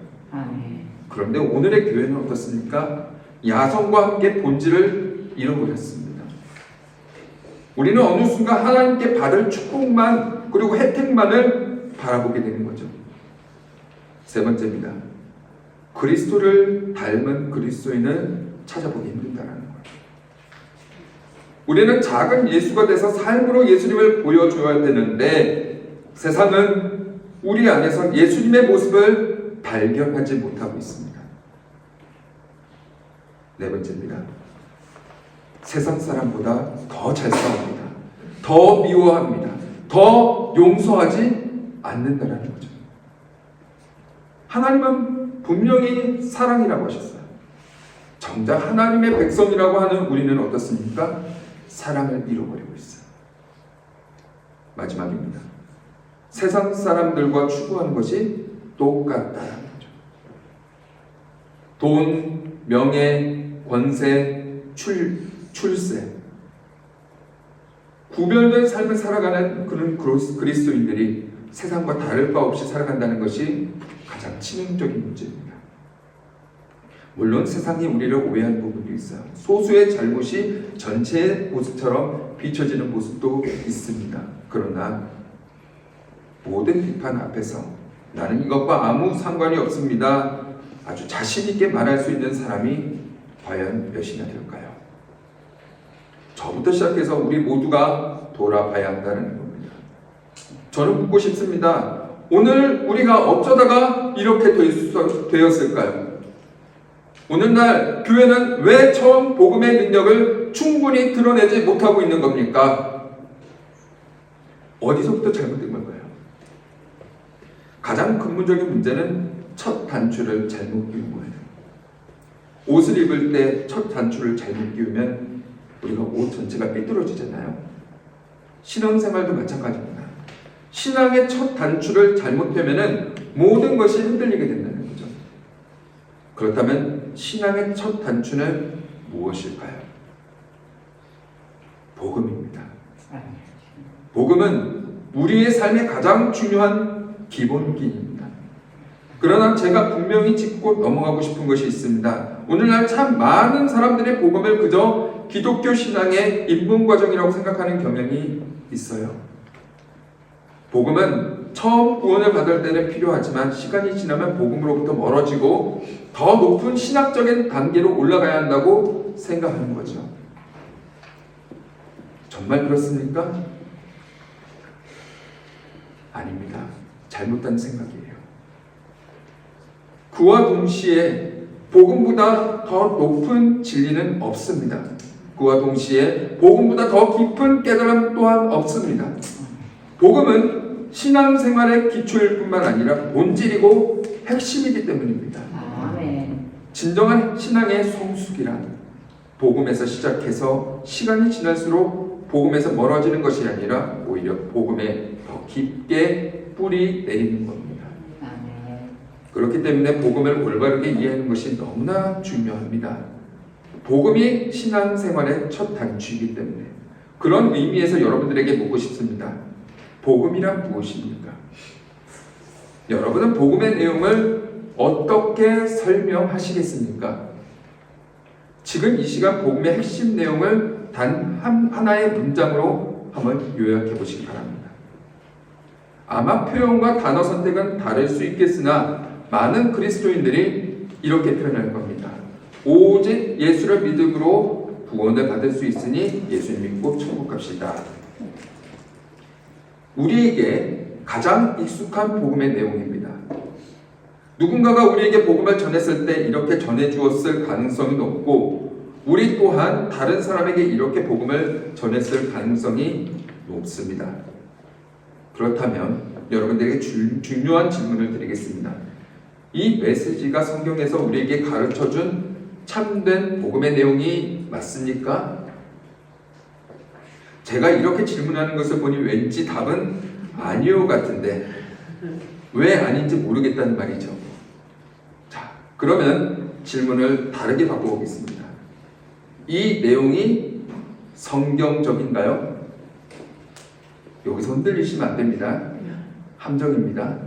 그런데 오늘의 교회는 어떻습니까? 야성과 함께 본질을 잃어버렸습니다. 우리는 어느 순간 하나님께 받을 축복만 그리고 혜택만을 바라보게 되는 거죠. 세 번째입니다. 그리스도를 닮은 그리스도인을 찾아보기 힘들다는 거예요. 우리는 작은 예수가 돼서 삶으로 예수님을 보여줘야 되는데 세상은 우리 안에서 예수님의 모습을 발견하지 못하고 있습니다. 네 번째입니다. 세상 사람보다 더 잘 싸웁니다. 더 미워합니다. 더 용서하지 않는다는 거죠. 하나님은 분명히 사랑이라고 하셨어요. 정작 하나님의 백성이라고 하는 우리는 어떻습니까? 사랑을 잃어버리고 있어요. 마지막입니다. 세상 사람들과 추구하는 것이 똑같다는 거죠. 돈, 명예, 권세, 출세. 구별된 삶을 살아가는 그런 그리스도인들이 세상과 다를 바 없이 살아간다는 것이 가장 치명적인 문제입니다. 물론 세상이 우리를 오해한 부분도 있어요. 소수의 잘못이 전체의 모습처럼 비춰지는 모습도 있습니다. 그러나 모든 비판 앞에서 나는 이것과 아무 상관이 없습니다. 아주 자신 있게 말할 수 있는 사람이 과연 몇이나 될까요? 저부터 시작해서 우리 모두가 돌아봐야 한다는 겁니다. 저는 묻고 싶습니다. 오늘 우리가 어쩌다가 이렇게 되었을까요? 오늘날 교회는 왜 처음 복음의 능력을 충분히 드러내지 못하고 있는 겁니까? 어디서부터 잘못된 걸까요? 가장 근본적인 문제는 첫 단추를 잘못 끼운 거예요. 옷을 입을 때 첫 단추를 잘못 끼우면 우리가 옷 전체가 삐뚤어지잖아요. 신앙생활도 마찬가지입니다. 신앙의 첫 단추를 잘못 떼면은 모든 것이 흔들리게 된다는 거죠. 그렇다면 신앙의 첫 단추는 무엇일까요? 복음입니다. 복음은 우리의 삶의 가장 중요한 기본기입니다. 그러나 제가 분명히 짚고 넘어가고 싶은 것이 있습니다. 오늘날 참 많은 사람들이 복음을 그저 기독교 신앙의 입문 과정이라고 생각하는 경향이 있어요. 복음은 처음 구원을 받을 때는 필요하지만 시간이 지나면 복음으로부터 멀어지고 더 높은 신학적인 단계로 올라가야 한다고 생각하는 거죠. 정말 그렇습니까? 아닙니다. 잘못된 생각이에요. 그와 동시에 복음보다 더 높은 진리는 없습니다. 그와 동시에 복음보다 더 깊은 깨달음 또한 없습니다. 복음은 신앙생활의 기초일 뿐만 아니라 본질이고 핵심이기 때문입니다. 진정한 신앙의 성숙이란 복음에서 시작해서 시간이 지날수록 복음에서 멀어지는 것이 아니라 오히려 복음에 더 깊게 뿌리 내리는 겁니다. 그렇기 때문에 복음을 올바르게 이해하는 것이 너무나 중요합니다. 복음이 신앙생활의 첫 단추이기 때문에 그런 의미에서 여러분들에게 묻고 싶습니다. 복음이란 무엇입니까? 여러분은 복음의 내용을 어떻게 설명하시겠습니까? 지금 이 시간 복음의 핵심 내용을 단 하나의 문장으로 한번 요약해 보시기 바랍니다. 아마 표현과 단어 선택은 다를 수 있겠으나 많은 그리스도인들이 이렇게 표현할 겁니다. 오직 예수를 믿음으로 구원을 받을 수 있으니 예수 믿고 천국 갑시다. 우리에게 가장 익숙한 복음의 내용입니다. 누군가가 우리에게 복음을 전했을 때 이렇게 전해주었을 가능성이 높고 우리 또한 다른 사람에게 이렇게 복음을 전했을 가능성이 높습니다. 그렇다면 여러분들에게 중요한 질문을 드리겠습니다. 이 메시지가 성경에서 우리에게 가르쳐준 참된 복음의 내용이 맞습니까? 제가 이렇게 질문하는 것을 보니 왠지 답은 아니요 같은데 왜 아닌지 모르겠다는 말이죠. 자, 그러면 질문을 다르게 바꿔보겠습니다. 이 내용이 성경적인가요? 여기서 흔들리시면 안 됩니다. 함정입니다.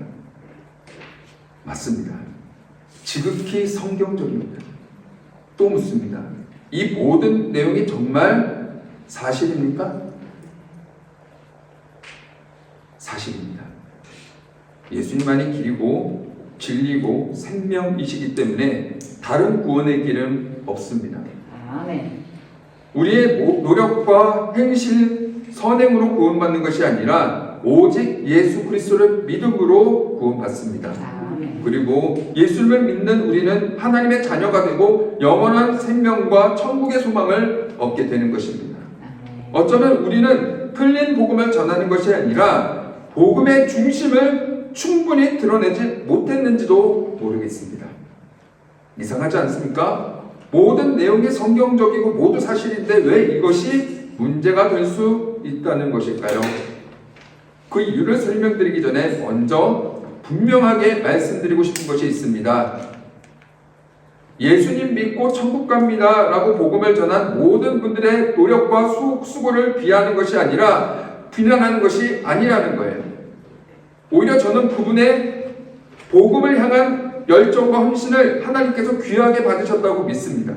맞습니다. 지극히 성경적입니다. 또 묻습니다. 이 모든 내용이 정말 사실입니까? 사실입니다. 예수님만이 길이고 진리고 생명이시기 때문에 다른 구원의 길은 없습니다. 아멘. 우리의 노력과 행실, 선행으로 구원받는 것이 아니라 오직 예수 그리스도를 믿음으로 구원받습니다. 아멘. 그리고 예수를 믿는 우리는 하나님의 자녀가 되고 영원한 생명과 천국의 소망을 얻게 되는 것입니다. 아멘. 어쩌면 우리는 틀린 복음을 전하는 것이 아니라 복음의 중심을 충분히 드러내지 못했는지도 모르겠습니다. 이상하지 않습니까? 모든 내용이 성경적이고 모두 사실인데 왜 이것이 문제가 될 수 있다는 것일까요? 그 이유를 설명드리기 전에 먼저 분명하게 말씀드리고 싶은 것이 있습니다. 예수님 믿고 천국 갑니다 라고 복음을 전한 모든 분들의 노력과 수고를 비하하는 것이 아니라 비난하는 것이 아니라는 거예요. 오히려 저는 그분의 복음을 향한 열정과 헌신을 하나님께서 귀하게 받으셨다고 믿습니다.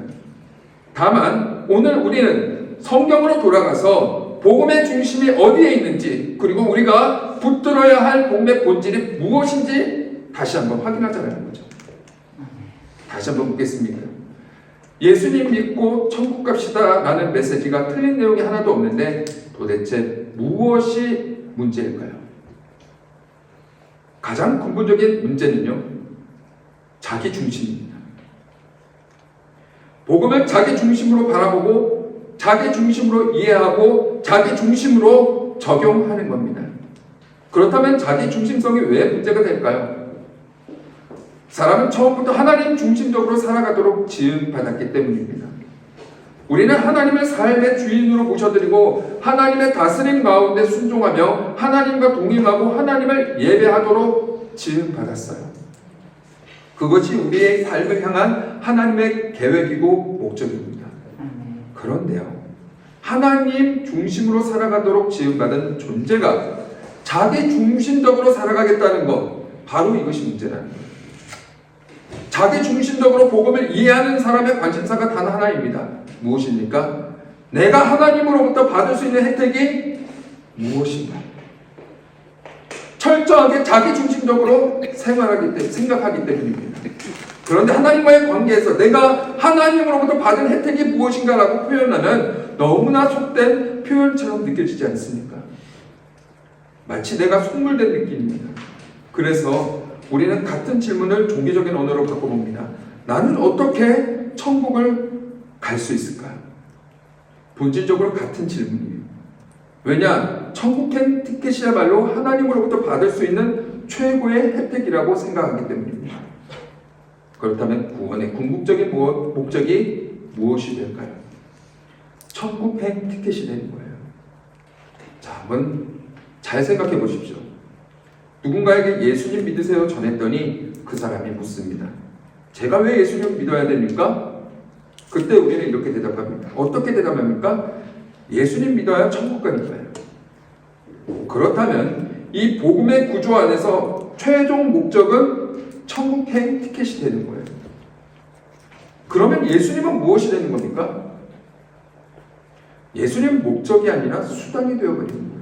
다만 오늘 우리는 성경으로 돌아가서 복음의 중심이 어디에 있는지 그리고 우리가 붙들어야 할 복음의 본질이 무엇인지 다시 한번 확인하자는 거죠. 다시 한번 묻겠습니다. 예수님 믿고 천국 갑시다 라는 메시지가 틀린 내용이 하나도 없는데 도대체 무엇이 문제일까요? 가장 근본적인 문제는요, 자기 중심입니다. 복음을 자기 중심으로 바라보고 자기 중심으로 이해하고 자기 중심으로 적용하는 겁니다. 그렇다면 자기 중심성이 왜 문제가 될까요? 사람은 처음부터 하나님 중심적으로 살아가도록 지음받았기 때문입니다. 우리는 하나님을 삶의 주인으로 모셔드리고 하나님의 다스림 가운데 순종하며 하나님과 동행하고 하나님을 예배하도록 지음받았어요. 그것이 우리의 삶을 향한 하나님의 계획이고 목적입니다. 그런데요, 하나님 중심으로 살아가도록 지음받은 존재가 자기 중심적으로 살아가겠다는 것, 바로 이것이 문제라는 거예요. 자기 중심적으로 복음을 이해하는 사람의 관심사가 단 하나입니다. 무엇입니까? 내가 하나님으로부터 받을 수 있는 혜택이 무엇인가? 철저하게 자기 중심적으로 생각하기 때문입니다. 그런데 하나님과의 관계에서 내가 하나님으로부터 받은 혜택이 무엇인가라고 표현하면 너무나 속된 표현처럼 느껴지지 않습니까? 마치 내가 속물된 느낌입니다. 그래서 우리는 같은 질문을 종교적인 언어로 바꿔봅니다. 나는 어떻게 천국을 갈 수 있을까요? 본질적으로 같은 질문이에요. 왜냐? 천국행 티켓이야말로 하나님으로부터 받을 수 있는 최고의 혜택이라고 생각하기 때문입니다. 그렇다면 구원의 궁극적인 목적이 무엇이 될까요? 천국행 티켓이 되는 거예요. 자, 한번 잘 생각해 보십시오. 누군가에게 예수님 믿으세요 전했더니 그 사람이 묻습니다. 제가 왜 예수님 믿어야 됩니까? 그때 우리는 이렇게 대답합니다. 어떻게 대답합니까? 예수님 믿어야 천국 가니까요. 그렇다면 이 복음의 구조 안에서 최종 목적은 천국행 티켓이 되는 거예요. 그러면 예수님은 무엇이 되는 겁니까? 예수님은 목적이 아니라 수단이 되어버리는 거예요.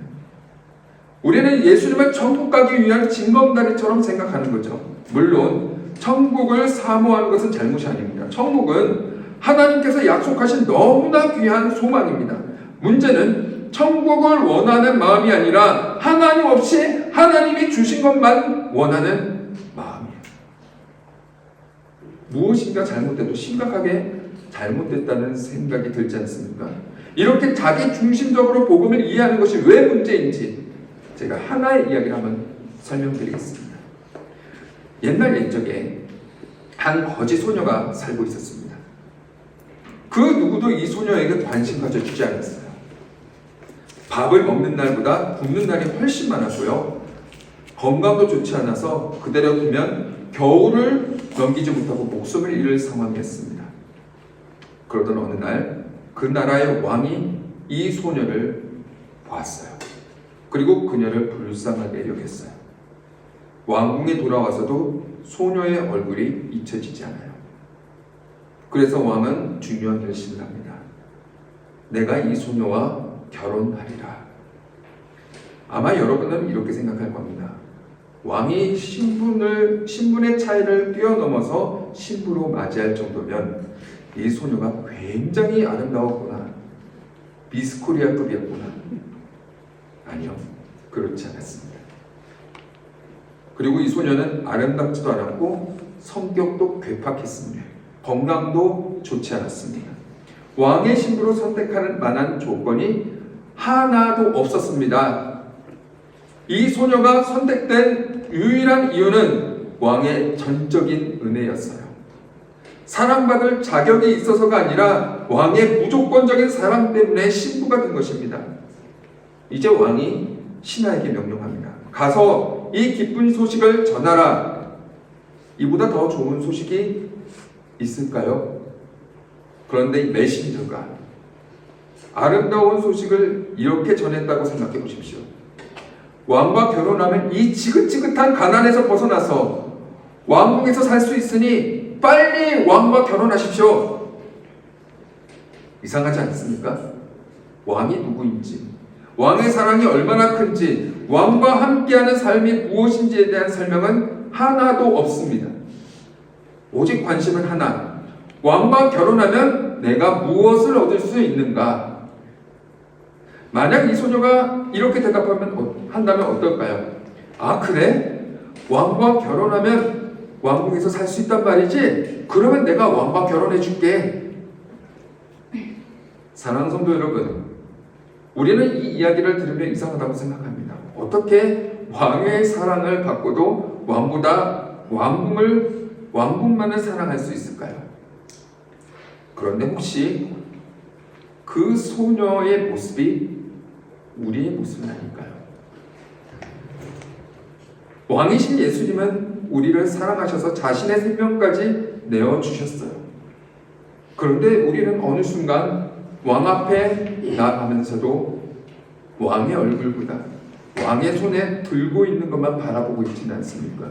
우리는 예수님을 천국 가기 위한 징검다리처럼 생각하는 거죠. 물론 천국을 사모하는 것은 잘못이 아닙니다. 천국은 하나님께서 약속하신 너무나 귀한 소망입니다. 문제는 천국을 원하는 마음이 아니라 하나님 없이 하나님이 주신 것만 원하는 마음이에요. 무엇인가 잘못돼도 심각하게 잘못됐다는 생각이 들지 않습니까? 이렇게 자기 중심적으로 복음을 이해하는 것이 왜 문제인지 제가 하나의 이야기를 한번 설명드리겠습니다. 옛날 옛적에 한 거지 소녀가 살고 있었습니다. 그 누구도 이 소녀에게 관심 가져주지 않았어요. 밥을 먹는 날보다 굶는 날이 훨씬 많았고요. 건강도 좋지 않아서 그대로 두면 겨울을 넘기지 못하고 목숨을 잃을 상황이었습니다. 그러던 어느 날 그 나라의 왕이 이 소녀를 보았어요. 그리고 그녀를 불쌍하게 여겼어요. 왕궁에 돌아와서도 소녀의 얼굴이 잊혀지지 않아요. 그래서 왕은 중요한 결심을 합니다. 내가 이 소녀와 결혼하리라. 아마 여러분은 이렇게 생각할 겁니다. 왕이 신분의 차이를 뛰어넘어서 신부로 맞이할 정도면 이 소녀가 굉장히 아름다웠구나. 미스코리아급이었구나. 아니요, 그렇지 않았습니다. 그리고 이 소녀는 아름답지도 않았고 성격도 괴팍했습니다. 건강도 좋지 않았습니다. 왕의 신부로 선택할 만한 조건이 하나도 없었습니다. 이 소녀가 선택된 유일한 이유는 왕의 전적인 은혜였어요. 사랑받을 자격이 있어서가 아니라 왕의 무조건적인 사랑 때문에 신부가 된 것입니다. 이제 왕이 신하에게 명령합니다. 가서 이 기쁜 소식을 전하라. 이보다 더 좋은 소식이 있을까요? 그런데 이 메신저가 아름다운 소식을 이렇게 전했다고 생각해 보십시오. 왕과 결혼하면 이 지긋지긋한 가난에서 벗어나서 왕궁에서 살 수 있으니 빨리 왕과 결혼하십시오. 이상하지 않습니까? 왕이 누구인지, 왕의 사랑이 얼마나 큰지, 왕과 함께하는 삶이 무엇인지에 대한 설명은 하나도 없습니다. 오직 관심은 하나. 왕과 결혼하면 내가 무엇을 얻을 수 있는가? 만약 이 소녀가 이렇게 한다면 어떨까요? 아, 그래? 왕과 결혼하면 왕궁에서 살 수 있단 말이지? 그러면 내가 왕과 결혼해 줄게. 사랑하는 성도 여러분, 우리는 이 이야기를 들으면 이상하다고 생각합니다. 어떻게 왕의 사랑을 받고도 왕궁만을 사랑할 수 있을까요? 그런데 혹시 그 소녀의 모습이 우리의 모습은 아닐까요? 왕이신 예수님은 우리를 사랑하셔서 자신의 생명까지 내어주셨어요. 그런데 우리는 어느 순간 왕 앞에 나가면서도 왕의 얼굴보다 왕의 손에 들고 있는 것만 바라보고 있지는 않습니까?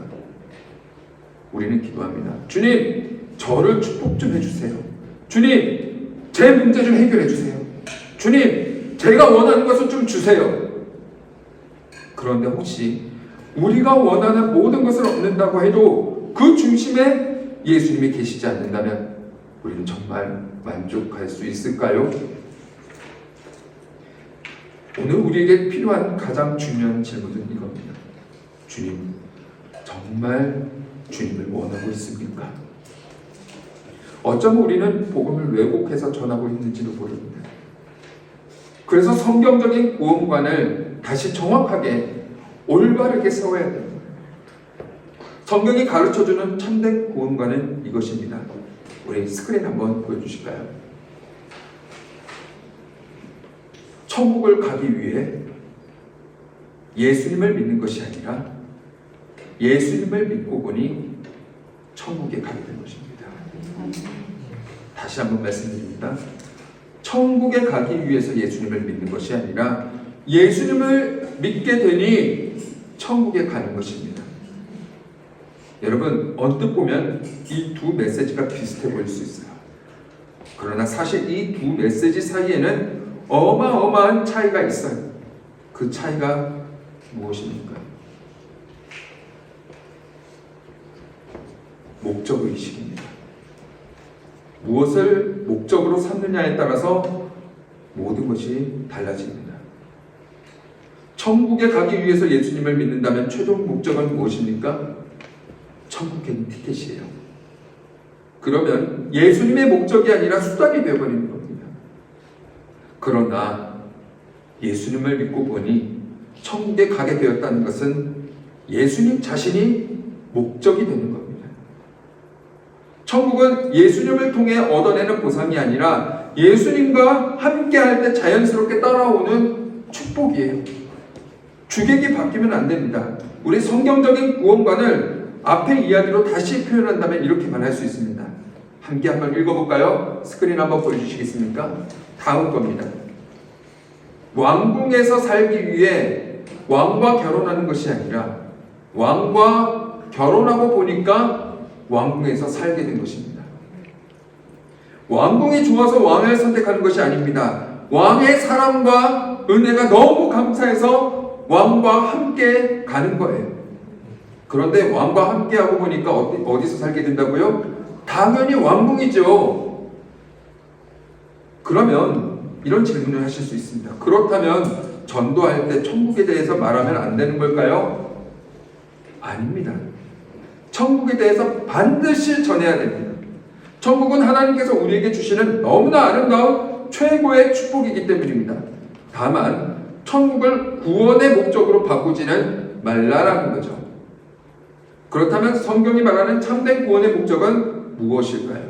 우리는 기도합니다. 주님, 저를 축복 좀 해주세요. 주님, 제 문제 좀 해결해 주세요. 주님, 제가 원하는 것을 좀 주세요. 그런데 혹시 우리가 원하는 모든 것을 얻는다고 해도 그 중심에 예수님이 계시지 않는다면 우리는 정말 만족할 수 있을까요? 오늘 우리에게 필요한 가장 중요한 질문은 이겁니다. 주님, 정말 주님을 원하고 있습니까? 어쩌면 우리는 복음을 왜곡해서 전하고 있는지도 모릅니다. 그래서 성경적인 구원관을 다시 정확하게 올바르게 세워야 됩니다. 성경이 가르쳐주는 참된 구원관은 이것입니다. 우리 스크린 한번 보여주실까요? 천국을 가기 위해 예수님을 믿는 것이 아니라 예수님을 믿고 보니 천국에 가게 된 것입니다. 다시 한번 말씀드립니다. 천국에 가기 위해서 예수님을 믿는 것이 아니라 예수님을 믿게 되니 천국에 가는 것입니다. 여러분, 언뜻 보면 이 두 메시지가 비슷해 보일 수 있어요. 그러나 사실 이 두 메시지 사이에는 어마어마한 차이가 있어요. 그 차이가 무엇입니까? 목적의식입니다. 무엇을 목적으로 삼느냐에 따라서 모든 것이 달라집니다. 천국에 가기 위해서 예수님을 믿는다면 최종 목적은 무엇입니까? 천국행 티켓이에요. 그러면 예수님의 목적이 아니라 수단이 되어버리는 겁니다. 그러나 예수님을 믿고 보니 천국에 가게 되었다는 것은 예수님 자신이 목적이 되는 겁니다. 천국은 예수님을 통해 얻어내는 보상이 아니라 예수님과 함께할 때 자연스럽게 따라오는 축복이에요. 주객이 바뀌면 안 됩니다. 우리 성경적인 구원관을 앞에 이야기로 다시 표현한다면 이렇게 말할 수 있습니다. 함께 한번 읽어볼까요? 스크린 한번 보여주시겠습니까? 다음 겁니다. 왕궁에서 살기 위해 왕과 결혼하는 것이 아니라 왕과 결혼하고 보니까 왕궁에서 살게 된 것입니다. 왕궁이 좋아서 왕을 선택하는 것이 아닙니다. 왕의 사랑과 은혜가 너무 감사해서 왕과 함께 가는 거예요. 그런데 왕과 함께 하고 보니까 어디서 살게 된다고요? 당연히 왕궁이죠. 그러면 이런 질문을 하실 수 있습니다. 그렇다면 전도할 때 천국에 대해서 말하면 안 되는 걸까요? 아닙니다. 천국에 대해서 반드시 전해야 됩니다. 천국은 하나님께서 우리에게 주시는 너무나 아름다운 최고의 축복이기 때문입니다. 다만 천국을 구원의 목적으로 바꾸지는 말라라는 거죠. 그렇다면 성경이 말하는 참된 구원의 목적은 무엇일까요?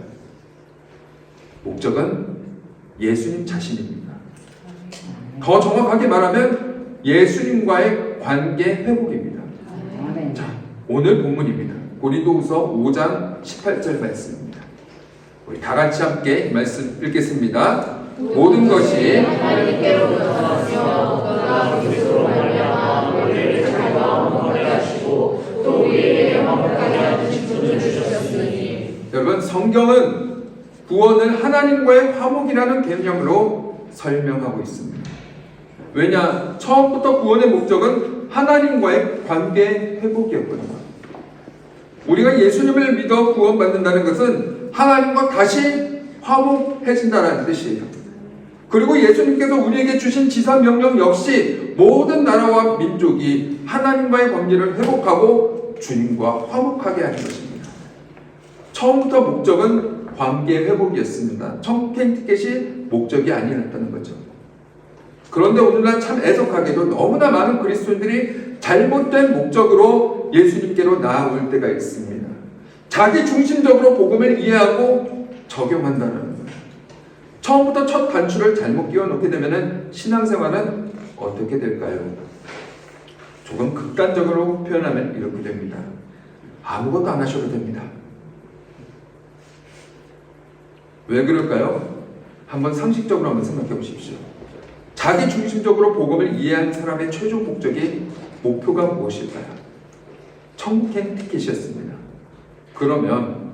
목적은 예수님 자신입니다. 더 정확하게 말하면 예수님과의 관계 회복입니다. 자, 오늘 본문입니다. 고린도후서 5장 18절 말씀입니다. 우리 다 같이 함께 이 말씀 읽겠습니다. 모든 것이 하나님께로부터 너가 그리스도로 말미암아 우리를 잘과 화목하게 하시고 또 우리에게 화목하게 하신 분을 주셨으니. 여러분, 성경은 구원을 하나님과의 화목이라는 개념으로 설명하고 있습니다. 왜냐? 처음부터 구원의 목적은 하나님과의 관계 회복이었거든요. 우리가 예수님을 믿어 구원받는다는 것은 하나님과 다시 화목해진다는 뜻이에요. 그리고 예수님께서 우리에게 주신 지사명령 역시 모든 나라와 민족이 하나님과의 관계를 회복하고 주님과 화목하게 하는 것입니다. 처음부터 목적은 관계 회복이었습니다. 천국행 티켓이 목적이 아니었다는 거죠. 그런데 오늘날 참 애석하게도 너무나 많은 그리스도인들이 잘못된 목적으로 예수님께로 나아올 때가 있습니다. 자기 중심적으로 복음을 이해하고 적용한다는 거예요. 처음부터 첫 단추를 잘못 끼워놓게 되면 신앙생활은 어떻게 될까요? 조금 극단적으로 표현하면 이렇게 됩니다. 아무것도 안 하셔도 됩니다. 왜 그럴까요? 한번 상식적으로 한번 생각해 보십시오. 자기 중심적으로 복음을 이해한 사람의 최종 목표가 무엇일까요? 천국행 티켓이었습니다. 그러면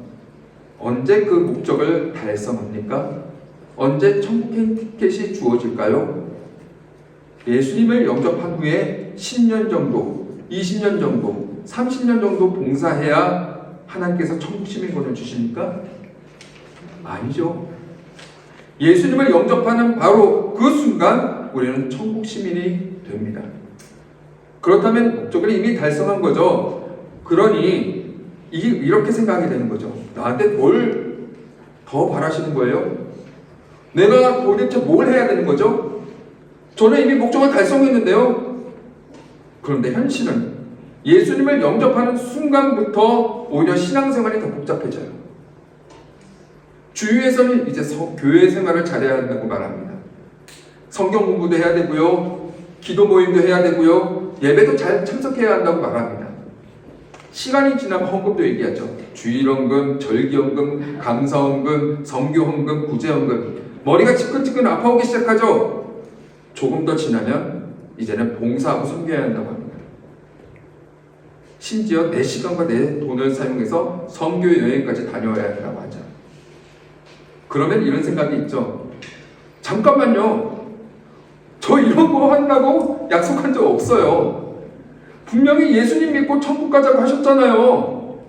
언제 그 목적을 달성합니까? 언제 천국행 티켓이 주어질까요? 예수님을 영접한 후에 10년 정도, 20년 정도, 30년 정도 봉사해야 하나님께서 천국 시민권을 주십니까? 아니죠. 예수님을 영접하는 바로 그 순간 우리는 천국 시민이 됩니다. 그렇다면 목적을 이미 달성한 거죠. 그러니 이렇게 생각하게 되는 거죠. 나한테 뭘 더 바라시는 거예요? 내가 도대체 뭘 해야 되는 거죠? 저는 이미 목적을 달성했는데요. 그런데 현실은 예수님을 영접하는 순간부터 오히려 신앙생활이 더 복잡해져요. 주위에서는 이제 교회 생활을 잘해야 한다고 말합니다. 성경 공부도 해야 되고요. 기도 모임도 해야 되고요. 예배도 잘 참석해야 한다고 말합니다. 시간이 지나면 헌금도 얘기하죠. 주일헌금, 절기헌금, 감사헌금, 성교헌금, 구제헌금. 머리가 지끈지끈 아파오기 시작하죠. 조금 더 지나면 이제는 봉사하고 섬겨야 한다고 합니다. 심지어 내 시간과 내 돈을 사용해서 선교 여행까지 다녀야 한다고 하죠. 그러면 이런 생각이 있죠. 잠깐만요. 저 이런 거 한다고 약속한 적 없어요. 분명히 예수님 믿고 천국 가자고 하셨잖아요.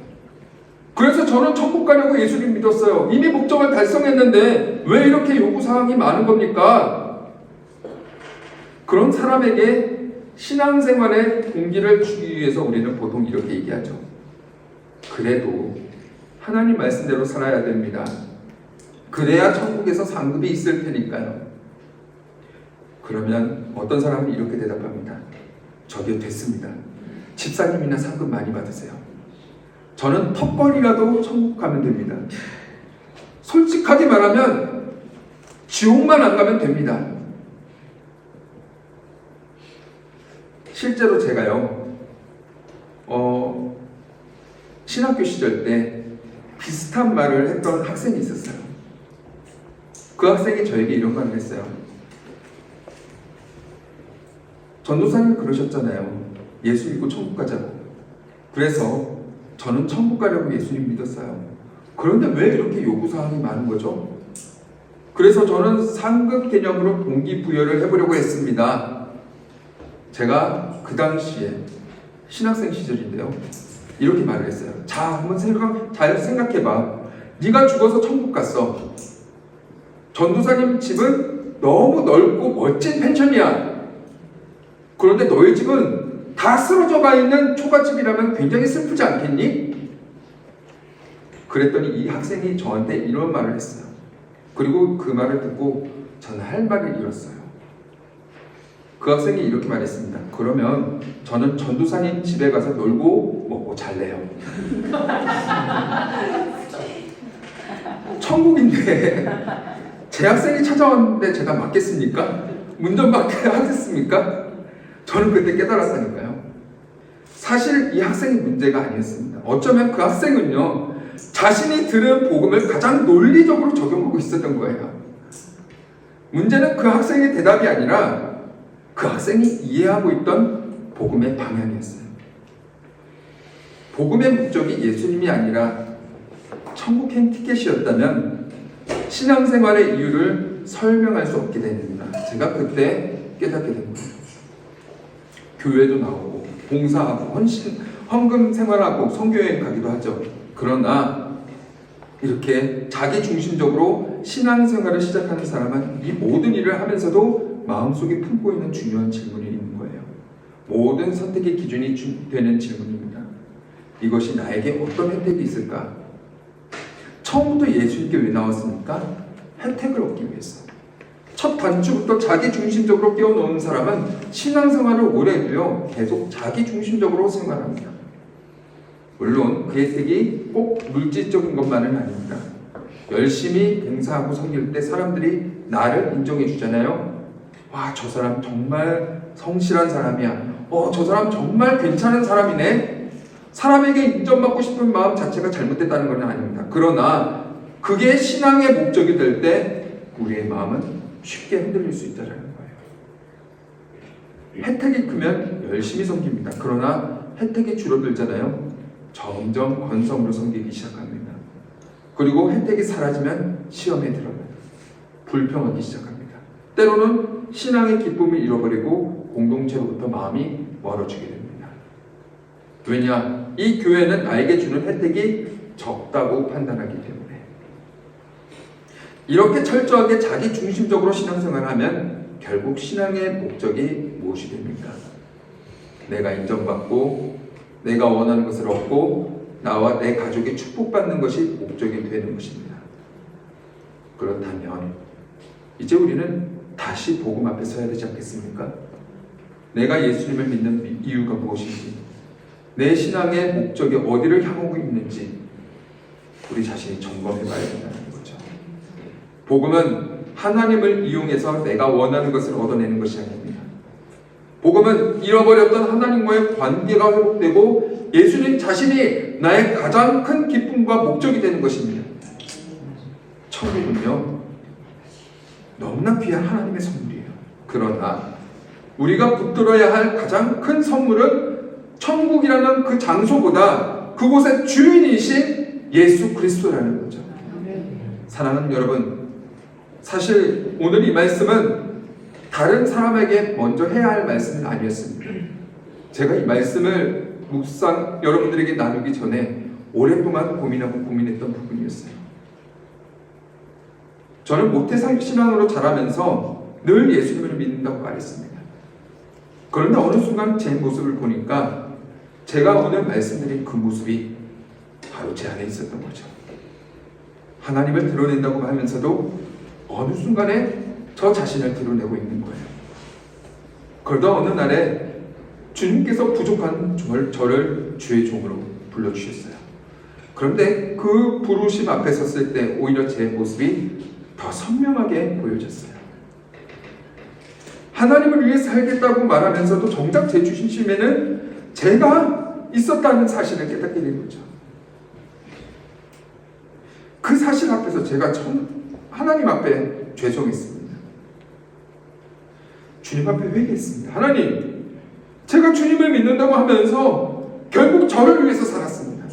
그래서 저는 천국 가려고 예수님 믿었어요. 이미 목적을 달성했는데 왜 이렇게 요구사항이 많은 겁니까? 그런 사람에게 신앙생활의 동기를 주기 위해서 우리는 보통 이렇게 얘기하죠. 그래도 하나님 말씀대로 살아야 됩니다. 그래야 천국에서 상급이 있을 테니까요. 그러면 어떤 사람은 이렇게 대답합니다. 저기요, 됐습니다. 집사님이나 상급 많이 받으세요. 저는 턱걸이라도 천국 가면 됩니다. 솔직하게 말하면 지옥만 안 가면 됩니다. 실제로 제가요, 신학교 시절 때 비슷한 말을 했던 학생이 있었어요. 그 학생이 저에게 이런 말을 했어요. 전도사님이 그러셨잖아요. 예수 믿고 천국 가자고. 그래서 저는 천국 가려고 예수님 믿었어요. 그런데 왜 이렇게 요구사항이 많은 거죠? 그래서 저는 상급 개념으로 동기부여를 해보려고 했습니다. 제가 그 당시에 신학생 시절인데요. 이렇게 말을 했어요. 자, 한번 잘 생각해봐. 네가 죽어서 천국 갔어. 전도사님 집은 너무 넓고 멋진 펜션이야. 그런데 너희 집은 다 쓰러져 가 있는 초가집이라면 굉장히 슬프지 않겠니? 그랬더니 이 학생이 저한테 이런 말을 했어요. 그리고 그 말을 듣고 저는 할 말을 잃었어요. 그 학생이 이렇게 말했습니다. 그러면 저는 전도사님 집에 가서 놀고 먹고 잘래요. 천국인데 제 학생이 찾아왔는데 제가 맞겠습니까? 문전박대 하겠습니까? 저는 그때 깨달았다니까요. 사실 이 학생이 문제가 아니었습니다. 어쩌면 그 학생은요, 자신이 들은 복음을 가장 논리적으로 적용하고 있었던 거예요. 문제는 그 학생의 대답이 아니라 그 학생이 이해하고 있던 복음의 방향이었어요. 복음의 목적이 예수님이 아니라 천국행 티켓이었다면 신앙생활의 이유를 설명할 수 없게 됩니다. 제가 그때 깨닫게 된 거예요. 교회도 나오고 봉사하고 헌금 생활하고 선교여행 가기도 하죠. 그러나 이렇게 자기중심적으로 신앙생활을 시작하는 사람은 이 모든 일을 하면서도 마음속에 품고 있는 중요한 질문이 있는 거예요. 모든 선택의 기준이 되는 질문입니다. 이것이 나에게 어떤 혜택이 있을까? 처음부터 예수님께 왜 나왔습니까? 혜택을 얻기 위해서. 첫 단추부터 자기중심적으로 끼워놓은 사람은 신앙생활을 오래 해도요, 계속 자기중심적으로 생활합니다. 물론 그 혜택이 꼭 물질적인 것만은 아닙니다. 열심히 봉사하고 섬길 때 사람들이 나를 인정해 주잖아요. 와, 저 사람 정말 성실한 사람이야. 저 사람 정말 괜찮은 사람이네. 사람에게 인정받고 싶은 마음 자체가 잘못됐다는 건 아닙니다. 그러나 그게 신앙의 목적이 될 때 우리의 마음은 쉽게 흔들릴 수 있다는 거예요. 혜택이 크면 열심히 섬깁니다. 그러나 혜택이 줄어들잖아요. 점점 건성으로 섬기기 시작합니다. 그리고 혜택이 사라지면 시험에 들어가요. 불평하기 시작합니다. 때로는 신앙의 기쁨을 잃어버리고 공동체로부터 마음이 멀어지게 됩니다. 왜냐? 이 교회는 나에게 주는 혜택이 적다고 판단하기 때문에. 이렇게 철저하게 자기중심적으로 신앙생활을 하면 결국 신앙의 목적이 무엇이 됩니까? 내가 인정받고 내가 원하는 것을 얻고 나와 내 가족이 축복받는 것이 목적이 되는 것입니다. 그렇다면 이제 우리는 다시 복음 앞에 서야 되지 않겠습니까? 내가 예수님을 믿는 이유가 무엇인지, 내 신앙의 목적이 어디를 향하고 있는지 우리 자신이 점검해 봐야 된다는 거죠. 복음은 하나님을 이용해서 내가 원하는 것을 얻어내는 것이 아닙니다. 복음은 잃어버렸던 하나님과의 관계가 회복되고 예수님 자신이 나의 가장 큰 기쁨과 목적이 되는 것입니다. 천국은요, 너무나 귀한 하나님의 선물이에요. 그러나 우리가 붙들어야 할 가장 큰 선물은 천국이라는 그 장소보다 그곳의 주인이신 예수 그리스도라는 거죠. 사랑하는 여러분, 사실 오늘 이 말씀은 다른 사람에게 먼저 해야 할 말씀은 아니었습니다. 제가 이 말씀을 묵상 여러분들에게 나누기 전에 오랫동안 고민했던 부분이었어요. 저는 모태신앙으로 자라면서 늘 예수님을 믿는다고 말했습니다. 그런데 어느 순간 제 모습을 보니까 제가 오늘 말씀드린 그 모습이 바로 제 안에 있었던 거죠. 하나님을 드러낸다고 하면서도 어느 순간에 저 자신을 드러내고 있는 거예요. 그러다 어느 날에 주님께서 부족한 저를 주의 종으로 불러주셨어요. 그런데 그 부르심 앞에 섰을 때 오히려 제 모습이 더 선명하게 보여졌어요. 하나님을 위해 살겠다고 말하면서도 정작 제 중심에는 제가 있었다는 사실을 깨닫게 된 거죠. 그 사실 앞에서 제가 하나님 앞에 죄송했습니다. 주님 앞에 회개했습니다. 하나님, 제가 주님을 믿는다고 하면서 결국 저를 위해서 살았습니다.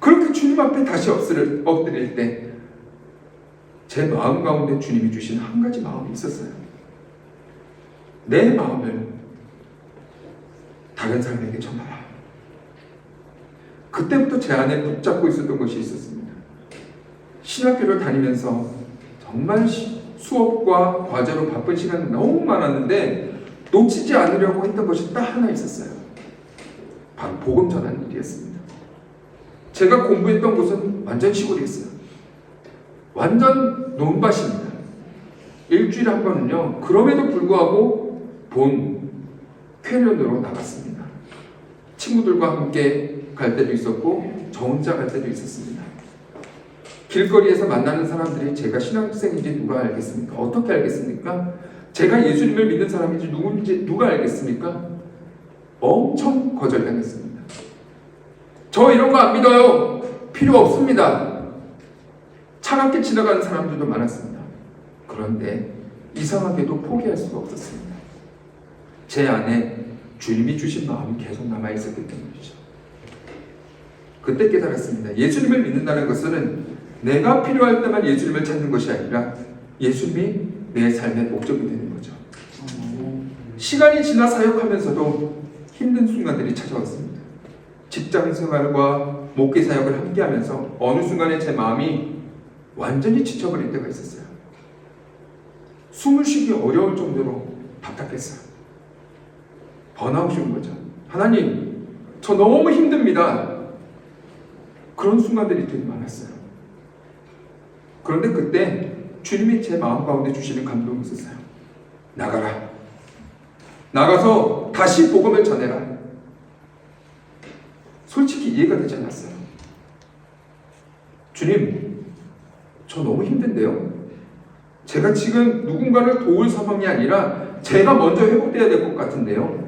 그렇게 주님 앞에 다시 엎드릴 때 제 마음 가운데 주님이 주신 한 가지 마음이 있었어요. 내 마음을 다른 사람에게 전하라. 그때부터 제 안에 붙잡고 있었던 것이 있었습니다. 신학교를 다니면서 정말 수업과 과제로 바쁜 시간이 너무 많았는데 놓치지 않으려고 했던 것이 딱 하나 있었어요. 바로 복음 전하는 일이었습니다. 제가 공부했던 곳은 완전 시골이었어요. 완전 논밭입니다. 일주일에 한 번은요, 그럼에도 불구하고 본 쾌년으로 나갔습니다. 친구들과 함께 갈 때도 있었고 저 혼자 갈 때도 있었습니다. 길거리에서 만나는 사람들이 제가 신학생인지 누가 알겠습니까? 어떻게 알겠습니까? 제가 예수님을 믿는 사람인지 누군지 누가 알겠습니까? 엄청 거절당했습니다. 저 이런 거 안 믿어요. 필요 없습니다. 차갑게 지나가는 사람들도 많았습니다. 그런데 이상하게도 포기할 수가 없었습니다. 제 안에 주님이 주신 마음이 계속 남아있었기 때문이죠. 그때 깨달았습니다. 예수님을 믿는다는 것은 내가 필요할 때만 예수님을 찾는 것이 아니라 예수님이 내 삶의 목적이 되는 거죠. 시간이 지나 사역하면서도 힘든 순간들이 찾아왔습니다. 직장 생활과 목회 사역을 함께 하면서 어느 순간에 제 마음이 완전히 지쳐버릴 때가 있었어요. 숨을 쉬기 어려울 정도로 답답했어요. 번아웃이 온 거죠. 하나님, 저 너무 힘듭니다. 그런 순간들이 되게 많았어요. 그런데 그때 주님이 제 마음 가운데 주시는 감동이 있었어요. 나가라. 나가서 다시 복음을 전해라. 솔직히 이해가 되지 않았어요. 주님, 저 너무 힘든데요. 제가 지금 누군가를 도울 상황이 아니라 제가 먼저 회복돼야 될 것 같은데요.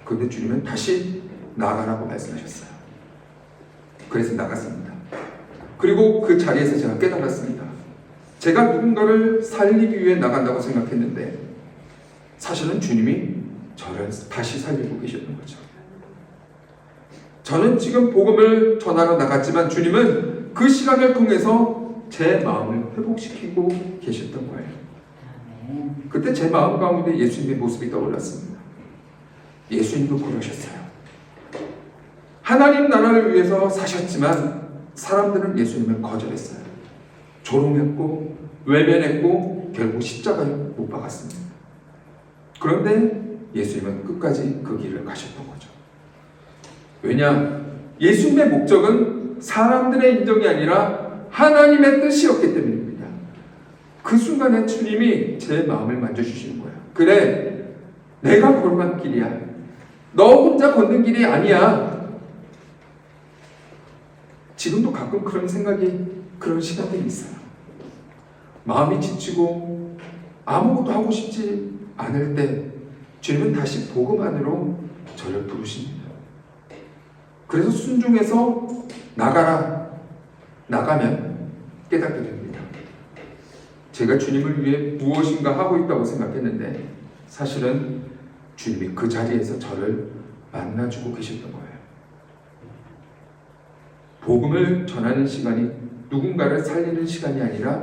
그런데 주님은 다시 나가라고 말씀하셨어요. 그래서 나갔습니다. 그리고 그 자리에서 제가 깨달았습니다. 제가 누군가를 살리기 위해 나간다고 생각했는데 사실은 주님이 저를 다시 살리고 계셨던 거죠. 저는 지금 복음을 전하러 나갔지만 주님은 그 시간을 통해서 제 마음을 회복시키고 계셨던 거예요. 그때 제 마음 가운데 예수님의 모습이 떠올랐습니다. 예수님도 그러셨어요. 하나님 나라를 위해서 사셨지만 사람들은 예수님을 거절했어요. 조롱했고 외면했고 결국 십자가에 못 박았습니다. 그런데 예수님은 끝까지 그 길을 가셨던 거죠. 왜냐? 예수님의 목적은 사람들의 인정이 아니라 하나님의 뜻이었기 때문입니다. 그 순간에 주님이 제 마음을 만져주시는 거예요. 그래, 내가 걸어간 길이야. 너 혼자 걷는 길이 아니야. 지금도 가끔 그런 생각이, 그런 시간들이 있어요. 마음이 지치고 아무것도 하고 싶지 않을 때 주님은 다시 복음 안으로 저를 부르십니다. 그래서 순종해서 나가면 깨닫게 됩니다. 제가 주님을 위해 무엇인가 하고 있다고 생각했는데 사실은 주님이 그 자리에서 저를 만나주고 계셨던 거예요. 복음을 전하는 시간이 누군가를 살리는 시간이 아니라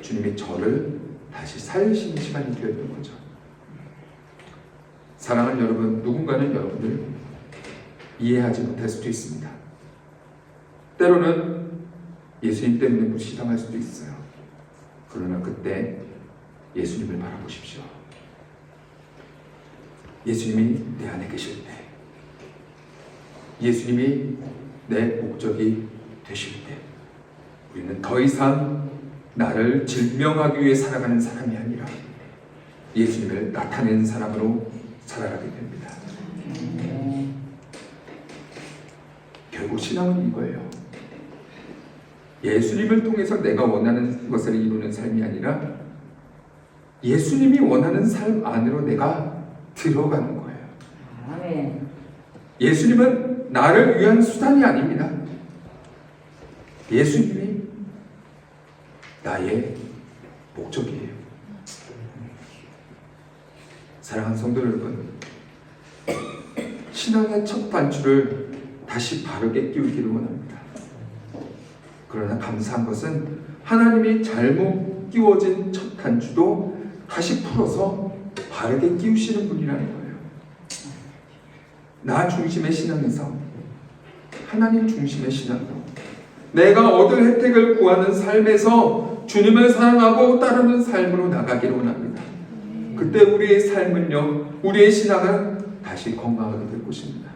주님이 저를 다시 살리시는 시간이 되었던 거죠. 사랑하는 여러분, 누군가는 여러분을 이해하지 못할 수도 있습니다. 때로는 예수님 때문에 무시당할 수도 있어요. 그러나 그때 예수님을 바라보십시오. 예수님이 내 안에 계실 때, 예수님이 내 목적이 되실 때, 우리는 더 이상 나를 증명하기 위해 살아가는 사람이 아니라 예수님을 나타내는 사람으로 살아가게 됩니다. 결국 신앙은 이거예요. 예수님을 통해서 내가 원하는 것을 이루는 삶이 아니라 예수님이 원하는 삶 안으로 내가 들어가는 거예요. 아멘. 예수님은 나를 위한 수단이 아닙니다. 예수님이 나의 목적이에요. 사랑하는 성도 여러분, 신앙의 첫 단추를 다시 바르게 끼우기를 원합니다. 그러나 감사한 것은 하나님이 잘못 끼워진 첫 단추도 다시 풀어서 바르게 끼우시는 분이라는 거예요. 나 중심의 신앙에서 하나님 중심의 신앙으로 내가 얻을 혜택을 구하는 삶에서 주님을 사랑하고 따르는 삶으로 나가기를 원합니다. 그때 우리의 삶은요, 우리의 신앙은 다시 건강하게 될 것입니다.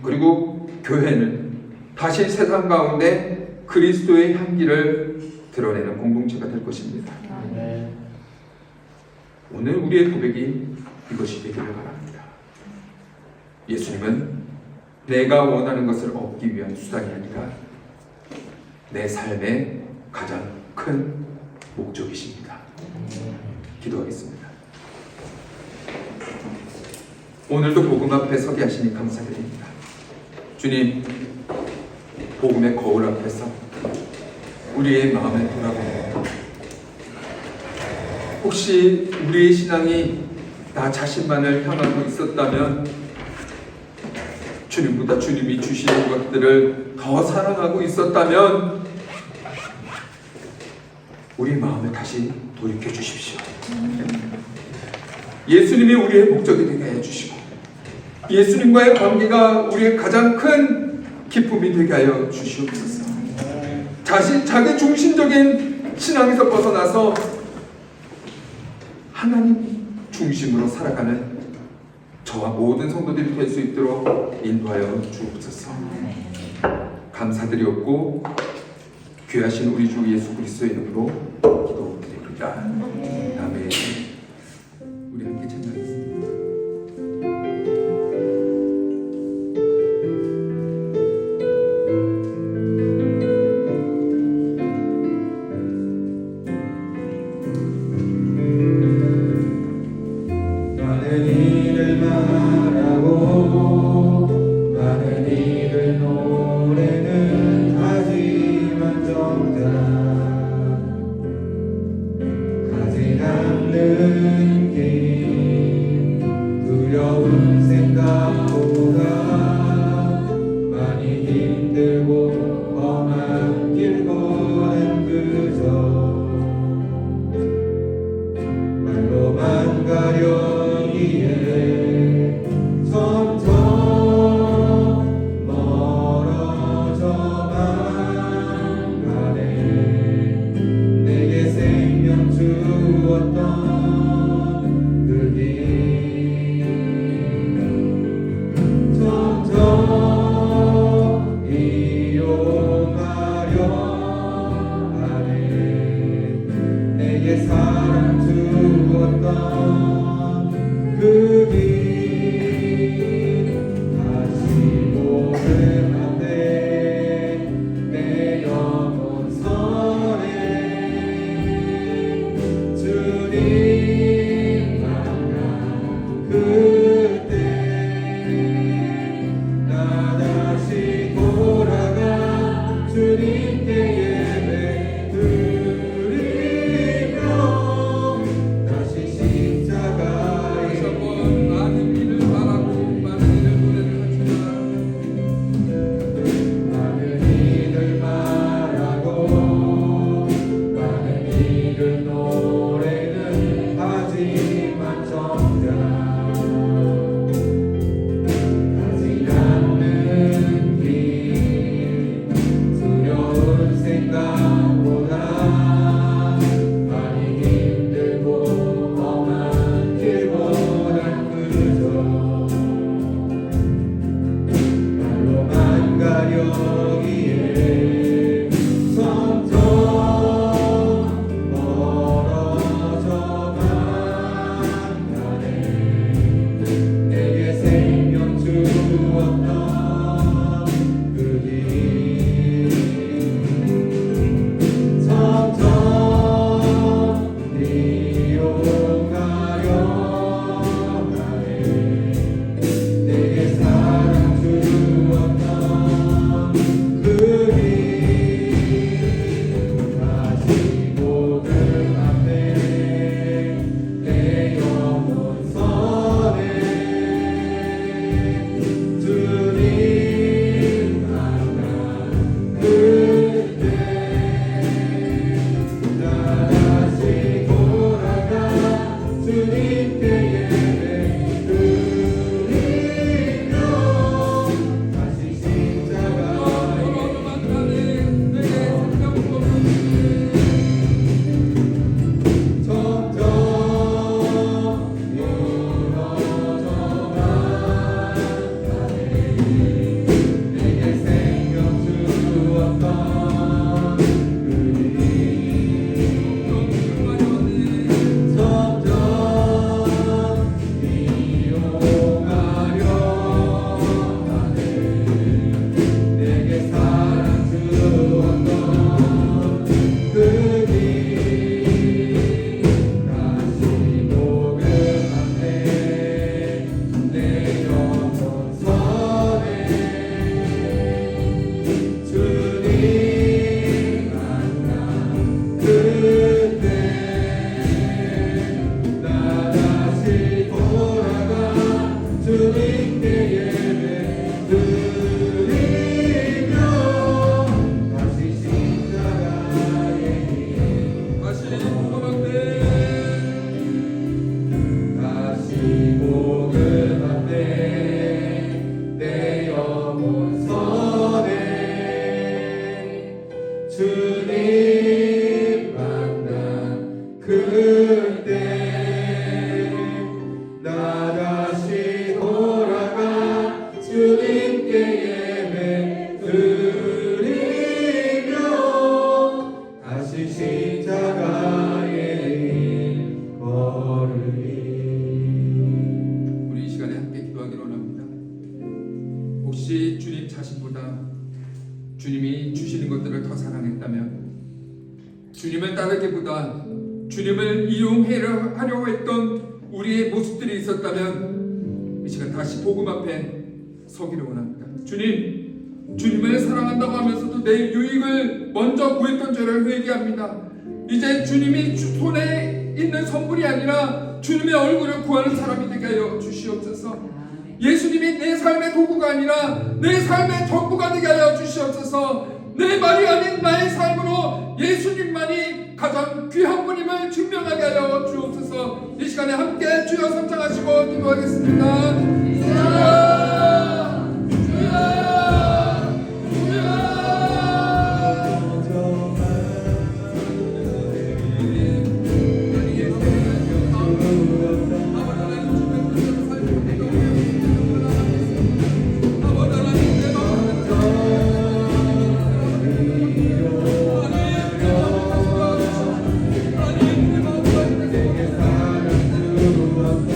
그리고 교회는 다시 세상 가운데 그리스도의 향기를 드러내는 공동체가 될 것입니다. 오늘 우리의 고백이 이것이 되기를 바랍니다. 예수님은 내가 원하는 것을 얻기 위한 수단이 아니라 내 삶의 가장 큰 목적이십니다. 기도하겠습니다. 오늘도 복음 앞에 서게 하시니 감사드립니다. 주님, 복음의 거울 앞에서 우리의 마음을 돌아보고 혹시 우리의 신앙이 나 자신만을 향하고 있었다면 주님보다 주님이 주시는 것들을 더 사랑하고 있었다면 우리 마음을 다시 돌이켜 주십시오. 예수님이 우리의 목적이 되게 해주시고 예수님과의 관계가 우리의 가장 큰 기쁨이 되게 하여 주시옵소서. 자기 중심적인 신앙에서 벗어나서 하나님 중심으로 살아가는 저와 모든 성도들이 될 수 있도록 인도하여 주옵소서. 감사드리옵고 귀하신 우리 주 예수 그리스도의 이름으로 기도드립니다. 아멘. 우리 함께 찬양하겠습니다. 많은 일을 말하고 많은 일을 노래는 하지만 정작 가지 않는 길 두려운 생각보다 많이 힘들고 험한 길보는 그저 말로만 가려기에 점점 멀어져만 가네. 내게 생명 주었던 그 길 점점 이용하려 하네. 내게 사랑 주었던 그 길 다시 보면 안 돼. 내 영혼 선에 주님 만나 지를 노래는 하지만 정작 가지 않는 길 두려운 생각보다 많이 힘들고 험한 길보단 그저 발로만 가려기에 점점 멀어져만 가네. 내게 생명 주었던 그 길 점점 미워가려 하네. 내게 사랑 주었던 그 길 다시 보는 앞에 내 영혼 선에 주님 만나 그때 나 다시 돌아가 주님께 예배 드리며 다시 십자가에 점점 멀어져만 가네. 내게 생명 주었던 그 길 점점 미워가려 하네. 내게 사랑 주었던 그 길 다시 보는 앞에 내 영혼 선에 주님 만나 그때 나 다시 돌아가 주님께 예배 드리며 다시 십자가에 다시 보는 앞에 내 영혼 선에 주님 만나 그때 나 다시 돌아가 주님께 예배 드리며 다시 십자가에 걸으리. 우리 이 시간에 함께 기도하기로 합니다. 혹시 주님 자신보다 주님이 주시는 것들을 더 사랑했다면, 주님을 따르기보다 주님을 이용하려고 했던 우리의 모습들이 있었다면 이 시간 다시 복음 앞에 서기를 원합니다. 주님, 주님을 사랑한다고 하면서도 내 유익을 먼저 구했던 죄를 회개합니다. 이제 주님이 손에 있는 선물이 아니라 주님의 얼굴을 구하는 사람이 되게 하여 주시옵소서. 예수님이 내 삶의 도구가 아니라 내 삶의 전부가 되게 하여 주시옵소서. 내 말이 아닌 나의 삶으로 예수님만이 가장 귀한 분임을 증명하게 하여 주옵소서. 이 시간에 함께 주여 선창하시고 기도하겠습니다. 주여, 주여, 내게 사랑 주었던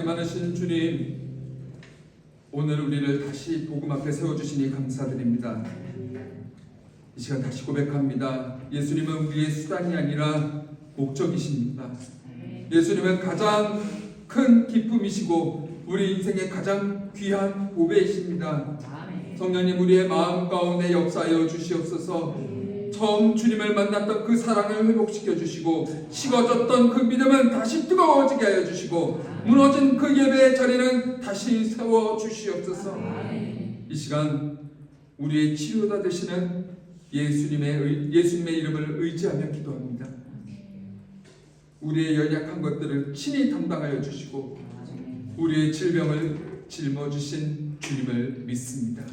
많으신 주님, 오늘 우리를 다시 복음 앞에 세워주시니 감사드립니다. 이 시간 다시 고백합니다. 예수님은 우리의 수단이 아니라 목적이십니다. 예수님은 가장 큰 기쁨이시고 우리 인생의 가장 귀한 보배이십니다. 성령님, 우리의 마음 가운데 역사하여 주시옵소서. 처음 주님을 만났던 그 사랑을 회복시켜 주시고 식어졌던 그 믿음은 다시 뜨거워지게 하여 주시고 무너진 그 예배의 자리는 다시 세워 주시옵소서. 이 시간 우리의 치료자 되시는 예수님의 이름을 의지하며 기도합니다. 우리의 연약한 것들을 친히 담당하여 주시고 우리의 질병을 짊어주신 주님을 믿습니다.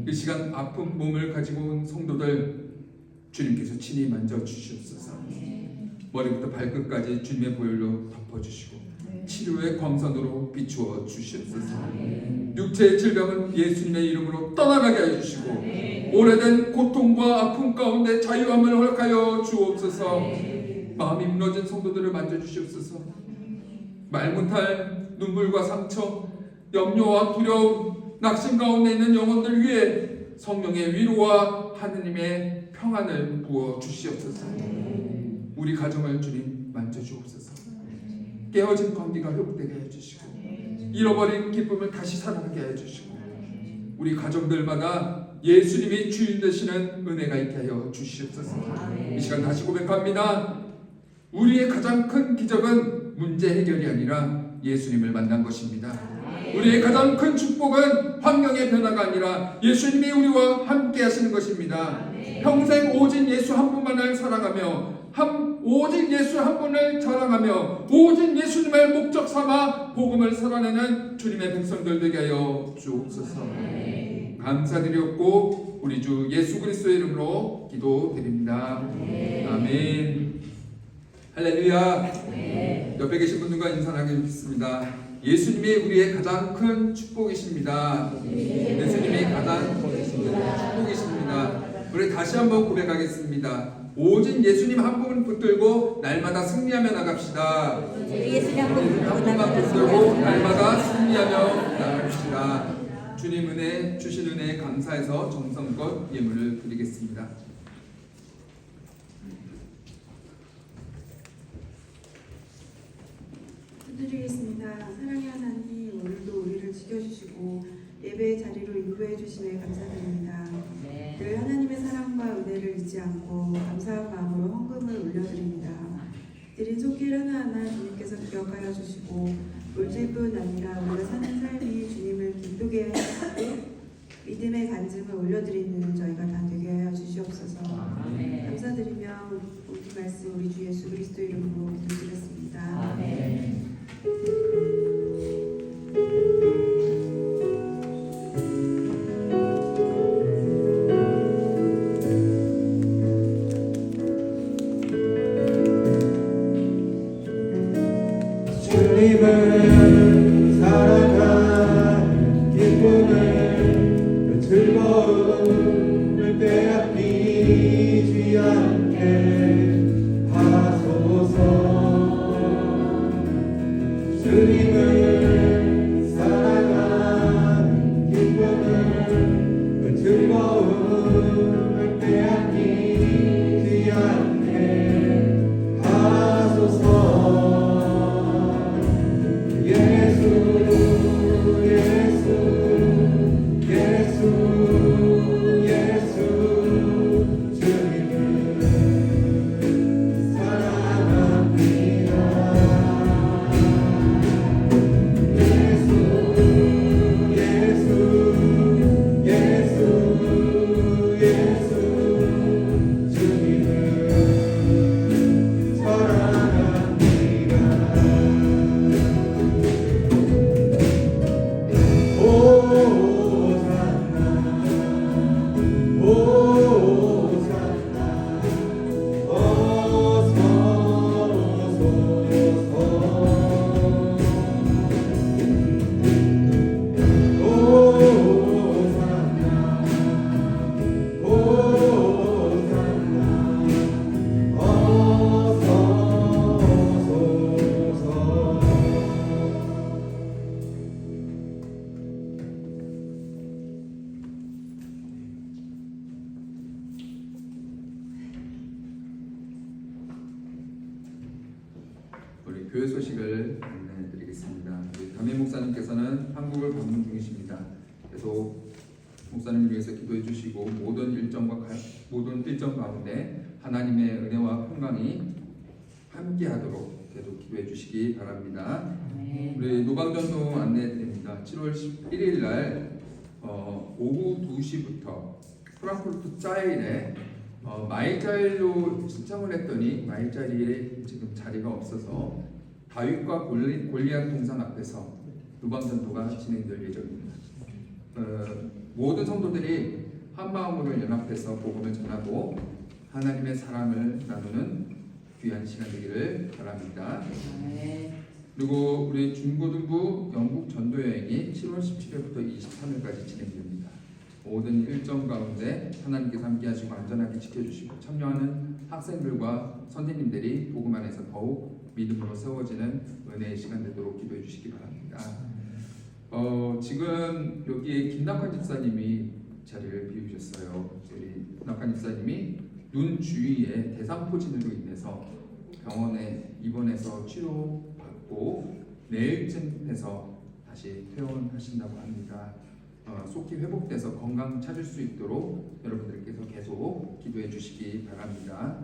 이 시간 아픈 몸을 가지고 온 성도들 주님께서 친히 만져주시옵소서. 머리부터 발끝까지 주님의 보혈로 덮어주시고 치료의 광선으로 비추어 주시옵소서. 육체의 질병은 예수님의 이름으로 떠나가게 하여 주시고 오래된 고통과 아픔 가운데 자유함을 허락하여 주옵소서. 마음이 무너진 성도들을 만져주시옵소서. 말 못할 눈물과 상처, 염려와 두려움, 낙심 가운데 있는 영혼들 위해 성령의 위로와 하느님의 평안을 부어 주시옵소서. 우리 가정을 주님 만져주옵소서. 깨어진 관계가 회복되게 해주시고 잃어버린 기쁨을 다시 살아나게 해주시고 우리 가정들마다 예수님이 주인 되시는 은혜가 있게 하여 주시옵소서. 이 시간 다시 고백합니다. 우리의 가장 큰 기적은 문제 해결이 아니라 예수님을 만난 것입니다. 우리의 가장 큰 축복은 환경의 변화가 아니라 예수님이 우리와 함께 하시는 것입니다. 평생 오직 예수 한 분만을 사랑하며 오직 예수 한 분을 자랑하며 오직 예수님을 목적 삼아 복음을 살아내는 주님의 백성들 되게 하여 주옵소서. 감사드렸고 우리 주 예수 그리스도의 이름으로 기도드립니다. 아멘. 할렐루야. 옆에 계신 분들과 인사 나누겠습니다. 예수님이 우리의 가장 큰 축복이십니다. 예수님이 가장 큰 축복이십니다. 우리 다시 한번 고백하겠습니다. 오직 예수님 한 분 붙들고 날마다 승리하며 나갑시다. 예수님 한 분만 붙들고 날마다 승리하며 나갑시다. 주님 은혜 주신 은혜에 감사해서 정성껏 예물을 드리겠습니다. 드리겠습니다. 사랑의 하나님, 오늘도 우리를 지켜주시고 예배의 자리로 인도해 주시네 감사드립니다. 늘 하나님의 사랑과 은혜를 잊지 않고 감사한 마음으로 헌금을 올려드립니다. 드린 손길 하나하나 주님께서 기억하여 주시고 물질뿐 아니라 우리가 사는 삶이 주님을 기쁘게 하시고 믿음의 간증을 올려드리는 저희가 다 되게 하여 주시옵소서. 감사드리며 오늘 말씀 우리 주 예수 그리스도 이름으로 기도드렸습니다. 아멘. 주님을 사랑하는 기쁨을 즐거움을 빼앗기지 않게 하소서. 주님을 사랑하는 기쁨을 즐거움을 빼앗기지 않게 하소서. 교회 소식을 안내해드리겠습니다. 담임 목사님께서는 한국을 방문 중이십니다. 계속 목사님을 위해서 기도해 주시고 모든 일정 가운데 하나님의 은혜와 평강이 함께하도록 계속 기도해 주시기 바랍니다. 우리 노방전도 안내해드립니다. 7월 11일 날 오후 2시부터 프랑크푸르트 짜일에 마일자일로 신청을 했더니 마일자일에 지금 자리가 없어서 다윗과 골리앗 동상 앞에서 노방전도가 진행될 예정입니다. 모든 성도들이 한 마음으로 연합해서 복음을 전하고 하나님의 사랑을 나누는 귀한 시간 되기를 바랍니다. 그리고 우리 중고등부 영국 전도 여행이 7월 17일부터 23일까지 진행됩니다. 모든 일정 가운데 하나님께서 함께하시고 안전하게 지켜주시고 참여하는 학생들과 선생님들이 복음 안에서 더욱 믿음으로 세워지는 은혜의 시간 되도록 기도해 주시기 바랍니다. 지금 여기에 김낙환 집사님이 자리를 비우셨어요. 우리 김낙환 집사님이 눈 주위에 대상포진으로 인해서 병원에 입원해서 치료받고 내일쯤 해서 다시 퇴원하신다고 합니다. 속히 회복돼서 건강 찾을 수 있도록 여러분들께서 계속 기도해 주시기 바랍니다.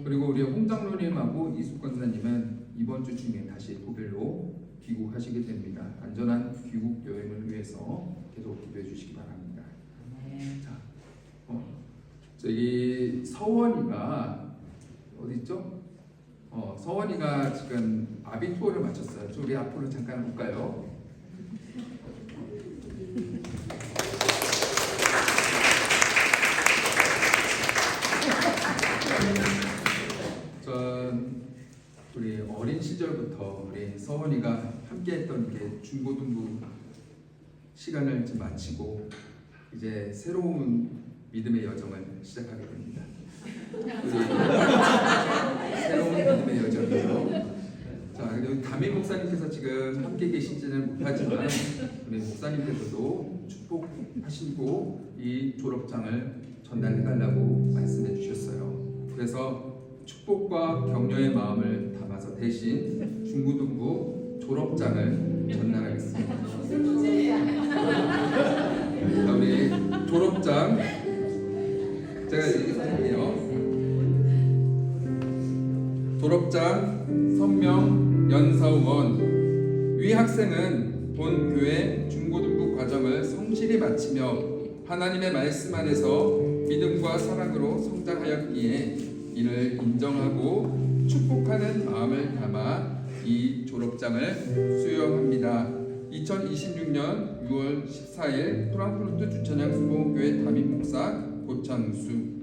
그리고 우리 홍 장로님하고 이숙 권사님은 이번 주 중에 다시 독일로 귀국하시게 됩니다. 안전한 귀국 여행을 위해서 계속 기도해 주시기 바랍니다. 자, 저기 서원이가 어디 있죠? 서원이가 지금 아비 투어를 마쳤어요. 우리 앞으로 잠깐 볼까요? 우리 어린 시절부터 우리 서원이가 함께했던 게 중고등부 시간을 좀 마치고 이제 새로운 믿음의 여정을 시작하게 됩니다. 새로운 믿음의 여정이요. 자, 그리고 담임 목사님께서 지금 함께 계시지는 못하지만 우리 목사님께서도 축복하시고 이 졸업장을 전달해달라고 말씀해 주셨어요. 그래서 축복과 격려의 마음을 담아서 대신 중고등부 졸업장을 전달하겠습니다. 자, 우리 졸업장 제가 여기서 할게요. 졸업장 선명 연사원 위 학생은 본 교회 중고등부 과정을 성실히 마치며 하나님의 말씀 안에서 믿음과 사랑으로 성장하였기에 이를 인정하고 축복하는 마음을 담아 이 졸업장을 수여합니다. 2026년 6월 14일 프랑크푸르트 주천양 수봉교회 담임 목사 고창수.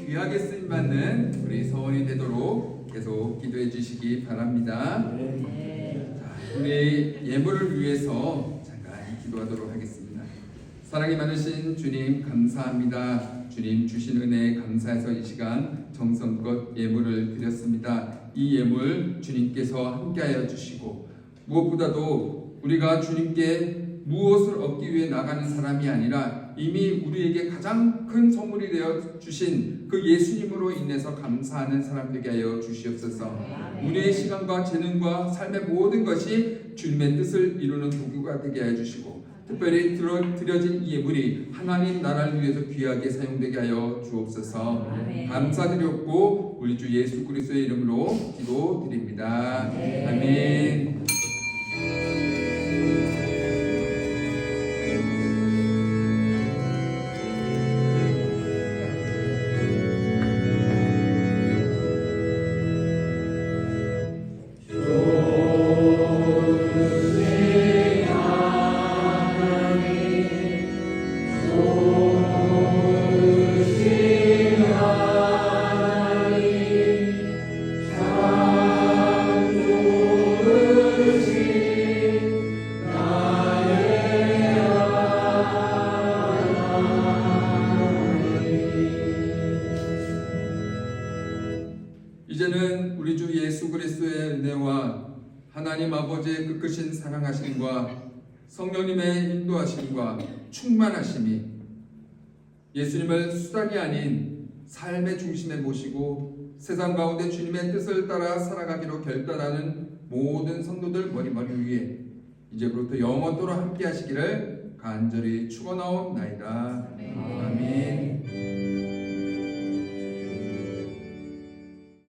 귀하게 쓰임받는 우리 서원이 되도록 계속 기도해 주시기 바랍니다. 자, 우리 예물을 위해서 잠깐 기도하도록 하겠습니다. 사랑이 많으신 주님 감사합니다. 주님 주신 은혜에 감사해서 이 시간 정성껏 예물을 드렸습니다. 이 예물 주님께서 함께하여 주시고 무엇보다도 우리가 주님께 무엇을 얻기 위해 나가는 사람이 아니라 이미 우리에게 가장 큰 선물이 되어 주신 그 예수님으로 인해서 감사하는 사람 되게 하여 주시옵소서. 우리의 시간과 재능과 삶의 모든 것이 주님의 뜻을 이루는 도구가 되게 하여 주시고 특별히 드려진 이 예물이 하나님 나라를 위해서 귀하게 사용되게 하여 주옵소서. 감사드렸고 우리 주 예수 그리스도의 이름으로 기도드립니다. 아멘. 주 우리 주 예수 그리스도의 은혜와 하나님 아버지의 끝끝인 사랑하심과 성령님의 인도하심과 충만하심이 예수님을 수단이 아닌 삶의 중심에 모시고 세상 가운데 주님의 뜻을 따라 살아가기로 결단하는 모든 성도들 머리머리 위에 이제부터 영원토록 함께 하시기를 간절히 축원하옵나이다. 아멘.